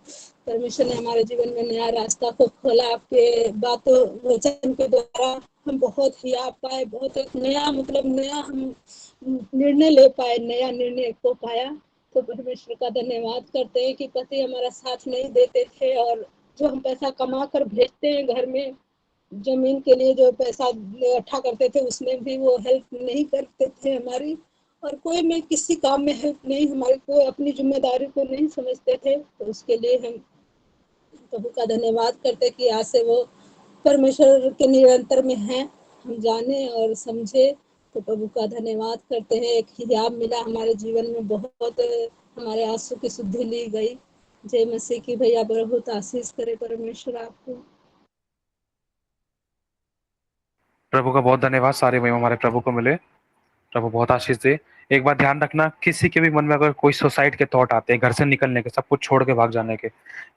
परमेश्वर ने हमारे जीवन में नया रास्ता को खोला। आपके बातों वचन के द्वारा हम बहुत ही आ पाए, बहुत एक नया मतलब नया हम निर्णय ले पाए, नया निर्णय को पाया। तो परमेश्वर का धन्यवाद करते हैं कि पति हमारा साथ नहीं देते थे, और जो हम पैसा कमा कर भेजते हैं घर में, जमीन के लिए जो पैसा इकट्ठा करते थे, उसमें भी वो हेल्प नहीं करते थे हमारी, और कोई में किसी काम में हेल्प नहीं, हमारी कोई अपनी जिम्मेदारी को नहीं समझते थे। तो उसके लिए हम प्रभु का धन्यवाद करते कि आज से वो परमेश्वर के निरंतर में हैं, हम जाने और समझे। तो प्रभु का धन्यवाद करते हैं, एक हिजाब मिला हमारे जीवन में, बहुत हमारे आंसू की शुद्धि ली गई। जय मसीह की। भैया बहुत आशीष करे परमेश्वर आपको। प्रभु का बहुत धन्यवाद। सारे महिमा हमारे प्रभु को मिले। प्रभु बहुत आशीष दे। एक बात ध्यान रखना, किसी के भी मन में अगर कोई सुसाइड के थॉट आते हैं, घर से निकलने के, सब कुछ छोड़ के भाग जाने के,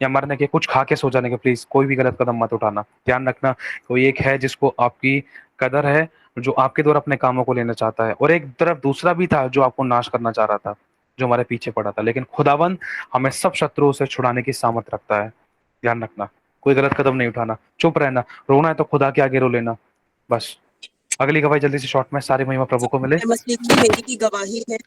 या मरने के, कुछ खा के सो जाने के, प्लीज कोई भी गलत कदम मत उठाना। ध्यान रखना, कोई एक है जिसको आपकी कदर है, जो आपके द्वारा अपने कामों को लेना चाहता है, और एक तरफ दूसरा भी था जो आपको नाश करना चाह रहा था, जो हमारे पीछे पड़ा था। लेकिन खुदावन हमें सब शत्रुओं से छुड़ाने की सामर्थ रखता है। ध्यान रखना, कोई गलत कदम नहीं उठाना, चुप रहना, रोना है तो खुदा के आगे रो लेना, बस। अगली गवाही जल्दी से शॉर्ट में। सारी महिमा प्रभु को मिले। मसीह की मेरी की गवाही है।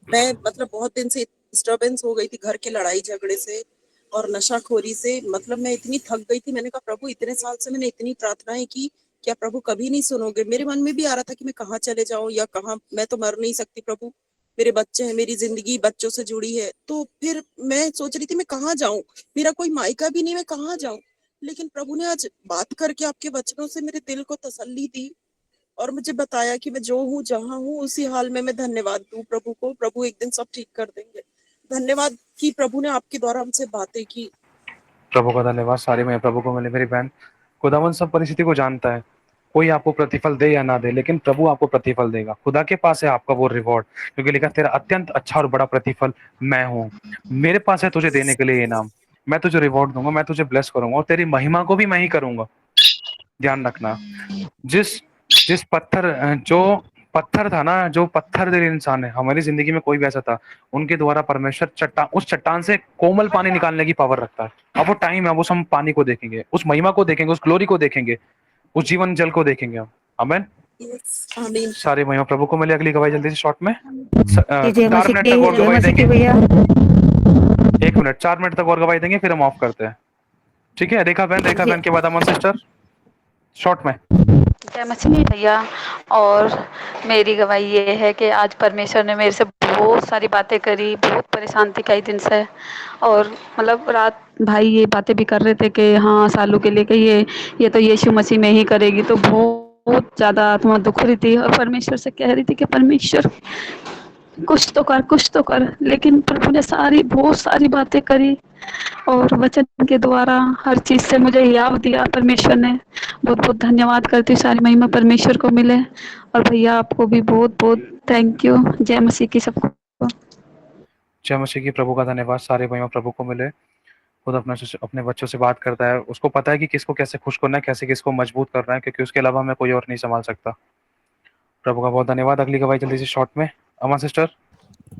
मैं मतलब बहुत दिन से डिस्टर्बेंस हो गई थी घर के लड़ाई झगड़े से और नशाखोरी से। मतलब मैं इतनी थक गई थी, मैंने कहा प्रभु इतने साल से मैंने इतनी प्रार्थनाएं की, क्या प्रभु कभी नहीं सुनोगे? मेरे मन में भी आ रहा था कि मैं कहाँ चले जाऊं या कहाँ, मैं तो मर नहीं सकती प्रभु, मेरे बच्चे हैं, मेरी जिंदगी बच्चों से जुड़ी है। तो फिर मैं सोच रही थी मैं कहाँ जाऊं, मेरा कोई मायका भी नहीं, मैं कहाँ जाऊं। लेकिन प्रभु ने आज बात करके आपके वचनों से मेरे दिल को तसल्ली दी और मुझे बताया कि मैं जो हूँ जहाँ हूँ उसी हाल में मैं धन्यवाद दूं प्रभु को। प्रभु एक दिन सब ठीक कर देंगे। धन्यवाद कि प्रभु ने आपके द्वारा हमसे बातें की। प्रभु का धन्यवाद, सारी महिमा प्रभु को मिले। मेरी बहन, खुदावन सब परिस्थिति को जानता है, कोई आपको प्रतिफल दे या ना दे, लेकिन प्रभु आपको प्रतिफल देगा। खुदा के पास है आपका वो रिवॉर्ड, क्योंकि लिखा तेरा अत्यंत अच्छा और बड़ा प्रतिफल मैं हूँ। मेरे पास है तुझे देने के लिए इनाम। मैं तुझे रिवॉर्ड दूंगा, मैं तुझे ब्लेस करूंगा, और तेरी महिमा को भी मैं ही करूंगा। ध्यान रखना, जिस जिस जो पत्थर था ना, जो पत्थर दिल इंसान है, हमारी जिंदगी में कोई भी ऐसा था, उनके द्वारा परमेश्वर उस चट्टान से कोमल पानी निकालने की पावर रखता है। अब वो टाइम है, अब उस हम पानी को देखेंगे, उस महिमा को देखेंगे, उस ग्लोरी को देखेंगे, उस जीवन जल को देखेंगे हम। आमेन। यस, आमीन। सारी महिमा प्रभु को मिले। अगली गवाही जल्दी से शॉर्ट में जय 4 मसीह मिनट की, तक और जय गवाही मसीह की देंगे। भैया। 1 मिनट, 4 मिनट तक और गवाही देंगे, फिर हम ऑफ करते हैं। ठीक है, रेखा बहन के बाद अमन सिस्टर, शॉर्ट में। जय मसीह की भैया। और मेरी गवाही ये है कि आज परमेश्वर ने मेरे से बहुत सारी बातें करी, बहुत परेशान थी कई दिन से। और मतलब रात भाई ये बातें भी कर रहे थे कि हाँ सालों के लिए कि ये तो यीशु मसीह में ही करेगी, तो बहुत ज़्यादा आत्मा दुख रही थी और परमेश्वर से कह रही थी कि परमेश्वर कुछ तो कर, कुछ तो कर। लेकिन प्रभु ने बहुत सारी बातें करी और वचन के द्वारा हर चीज से मुझे याद दिया परमेश्वर ने। बहुत बहुत धन्यवाद करती हूँ, सारी महिमा परमेश्वर को मिले। और भैया आपको भी बहुत बहुत थैंक यू। जय मसीह की सबको। जय मसीह की, प्रभु का धन्यवाद, सारे महिमा प्रभु को मिले। खुद अपने बच्चों से बात करता है, उसको पता है कि किसको कैसे खुश करना है, कैसे किसको मजबूत करना है, क्योंकि उसके अलावा हमें कोई और नहीं संभाल सकता। प्रभु का बहुत धन्यवाद। अगली गवाही जल्दी से शॉर्ट में, अमन सिस्टर,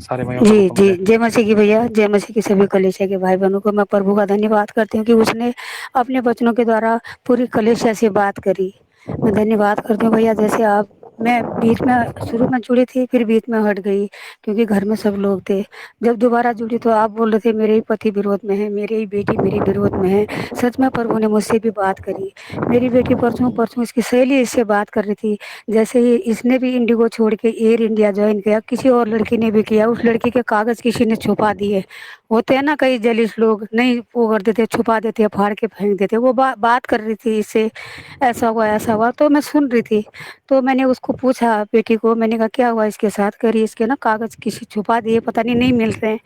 सारे महिमा प्रभु जी को जी, मिले। जय मसीह की भैया। जय मसीह की सभी कलीसिया के भाई बहनों को मैं प्रभु का धन्यवाद करती हूँ कि उसने अपने वचनों के द्वारा पूरी कलीसिया से बात करी। मैं धन्यवाद करती हूँ भैया। जैसे आप, मैं बीच में शुरू में जुड़ी थी, फिर बीच में हट गई क्योंकि घर में सब लोग थे। जब दोबारा जुड़ी तो आप बोल रहे थे मेरे ही पति विरोध में है, मेरी ही बेटी मेरी विरोध में है। सच में प्रभु ने मुझसे भी बात करी। मेरी बेटी परसों परसों इसकी सहेली इससे बात कर रही थी, जैसे ही इसने भी इंडिगो छोड़ के एयर इंडिया ज्वाइन किया, किसी और लड़की ने भी किया, उस लड़की के कागज किसी ने छुपा दिए। होते हैं ना कई जलिस लोग, नहीं वो कर देते, छुपा देते, फाड़ के फेंक देते। वो बात कर रही थी इससे, ऐसा हुआ, तो मैं सुन रही थी। तो मैंने उसको पूछा बेटी को, मैंने कहा क्या हुआ इसके साथ? करी इसके ना कागज किसी छुपा दिए, पता नहीं नहीं मिल रहे हैं।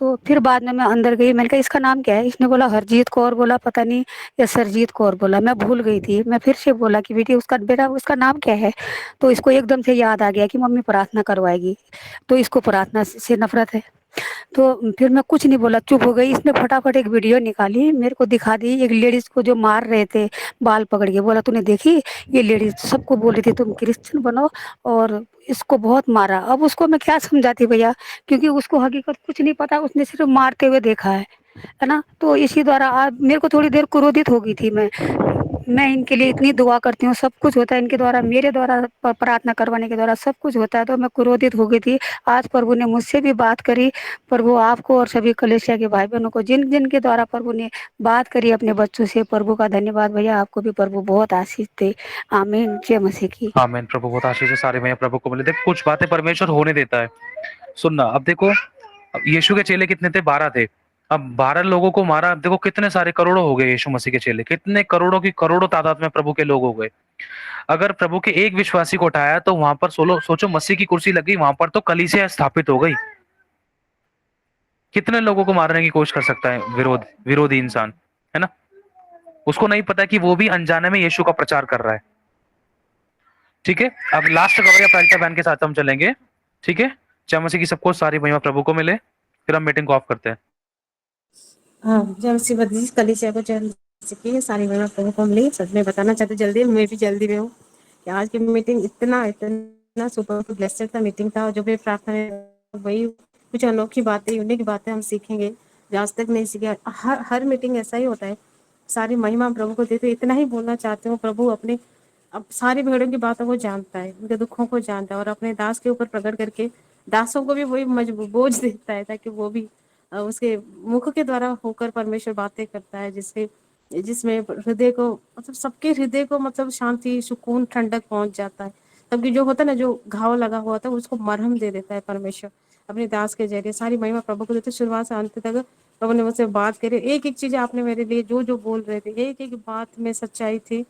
तो फिर बाद में मैं अंदर गई, मैंने कहा इसका नाम क्या है? इसने बोला हरजीत कौर बोला, पता नहीं या सरजीत कौर बोला, मैं भूल गई थी। मैं फिर से बोला कि बेटी उसका, बेटा उसका नाम क्या है? तो इसको एकदम से याद आ गया कि मम्मी प्रार्थना करवाएगी, तो इसको प्रार्थना से नफरत है। तो फिर मैं कुछ नहीं बोला, चुप हो गई। इसने फटाफट एक वीडियो निकाली, मेरे को दिखा दी, एक लेडीज को जो मार रहे थे बाल पकड़ के। बोला तूने देखी ये लेडीज सबको बोल रही थी तुम क्रिश्चियन बनो, और इसको बहुत मारा। अब उसको मैं क्या समझाती भैया, क्योंकि उसको हकीकत कुछ नहीं पता, उसने सिर्फ मारते हुए देखा है ना। तो इसी द्वारा आज मेरे को थोड़ी देर क्रोधित हो गई थी। मैं इनके लिए इतनी दुआ करती हूँ, सब कुछ होता है इनके द्वारा, मेरे द्वारा प्रार्थना करवाने के द्वारा सब कुछ होता है, तो मैं क्रोधित हो गई थी। आज प्रभु ने मुझसे भी बात करी। प्रभु आपको और सभी कलीसिया के भाई बहनों को जिन जिन के द्वारा प्रभु ने बात करी अपने बच्चों से, प्रभु का धन्यवाद भैया। आपको भी प्रभु बहुत आशीष दे। आमीन। जय मसीह की। आमीन। प्रभु बहुत आशीष है, सारे महिमा प्रभु को मिले। देखो कुछ बातें परमेश्वर होने देता है। सुनना, अब देखो, अब यीशु के चेले कितने थे? 12 थे। अब 12 लोगों को मारा। अब देखो कितने सारे करोड़ों हो गए यीशु मसीह के चेले, कितने करोड़ों की करोड़ों तादाद में प्रभु के लोग हो गए। अगर प्रभु के एक विश्वासी को उठाया तो वहां पर सोचो मसीह की कुर्सी लगी, वहां पर तो कलीसिया स्थापित हो गई। कितने लोगों को मारने की कोशिश कर सकता है विरोधी इंसान, है ना? उसको नहीं पता कि वो भी अनजाने में यीशु का प्रचार कर रहा है। ठीक है, अब लास्ट गवाही प्रार्थना बहन के साथ हम चलेंगे। ठीक है, जय मसीह की सबको, सारी महिमा प्रभु को मिले, फिर हम मीटिंग को ऑफ करते हैं। हाँ, जय मसीह बदली कलीसिया को जय मसीह की सारी महिमा प्रभु को मिली। सच में बताना चाहते जल्दी, मैं भी जल्दी में हूँ कि आज की मीटिंग इतना इतना सुपर ब्लेस्ड था मीटिंग था। और जो भी प्रार्थना है वही कुछ अनोखी बातें, यूनिक बातें हम सीखेंगे जो आज तक नहीं सीखे। हर मीटिंग ऐसा ही होता है। सारी महिमा प्रभु को देते। इतना ही बोलना चाहते हूँ, प्रभु अपने अब सारी भेड़ों की बातों को जानता है, उनके दुखों को जानता है, और अपने दास के ऊपर प्रकट करके दासों को भी वही बोझ देता है, ताकि वो भी उसके मुख के द्वारा होकर परमेश्वर बातें करता है, जिसमें हृदय को मतलब सबके हृदय को मतलब शांति, सुकून, ठंडक पहुंच जाता है। तब जो होता है ना, जो घाव लगा हुआ था उसको मरहम दे देता है परमेश्वर अपने दास के जरिए। सारी महिमा प्रभु को देते। शुरुआत से अंत तक प्रभु ने मुझसे बात करी। एक एक चीज आपने मेरे लिए जो जो बोल रहे थे, एक एक बात में सच्चाई थी,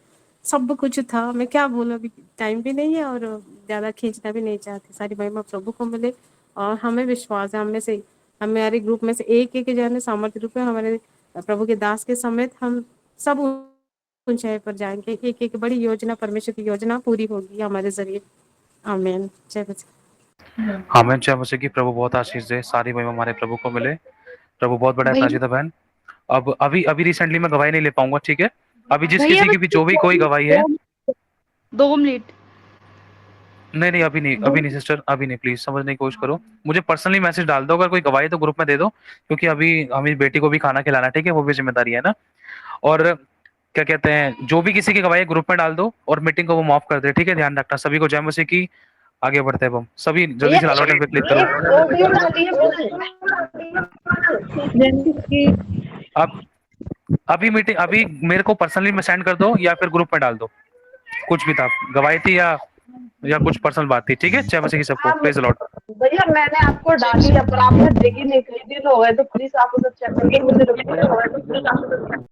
सब कुछ था। मैं क्या बोलूं, अभी टाइम भी नहीं है और ज्यादा खींचना भी नहीं चाहती। सारी महिमा प्रभु को मिले। और हमें विश्वास है, हमारे ग्रुप में से एक एक जन सामर्थ्य रूप में हमारे प्रभु के दास के समेत हम सब ऊंचाई पर जाएंगे। एक एक बड़ी योजना, परमेश्वर की योजना पूरी होगी हमारे जरिए। आमीन। जय मसीह। हमें जय मसीह की। प्रभु बहुत आशीष दे, सारी महिमा हमारे प्रभु को मिले। प्रभु बहुत बड़ा है। भैया प्राजिता बहन, अब अभी अभी रिसेंटली मैं गवाही नहीं ले पाऊंगा, ठीक है? अभी जिस भैया किसी की भी जो भी कोई गवाही है, 2 मिनट। नहीं नहीं अभी नहीं, अभी नहीं सिस्टर, अभी नहीं, प्लीज समझने की कोशिश करो। मुझे पर्सनली मैसेज डाल दो, अगर कोई गवाही तो ग्रुप में दे दो, क्योंकि अभी हमारी बेटी को भी खाना खिलाना है, ठीक है? वो भी जिम्मेदारी है ना। और क्या कहते हैं, जो भी किसी की गवाही ग्रुप में डाल दो और मीटिंग को वो माफ कर दे, ठीक है? ध्यान रखना। सभी को जय मसीह की। आगे बढ़ते हैं अब हम सभी, जल्दी भैया से लाल बटन पे क्लिक एक करो। ऑडियो डालिए। जैसे कि अब अभी मीटिंग, अभी मेरे को पर्सनली में सेंड कर दो या फिर ग्रुप में डाल दो, कुछ भी था, गवाही थी या कुछ पर्सनल बात थी, ठीक है? जय मसीह की सबको। Praise the Lord. भैया मैंने आपको डाल दिया, पर आपने देखी नहीं, कई दिन हो गए, तो प्लीज आप उसे चेक करके मुझे रिप्लाई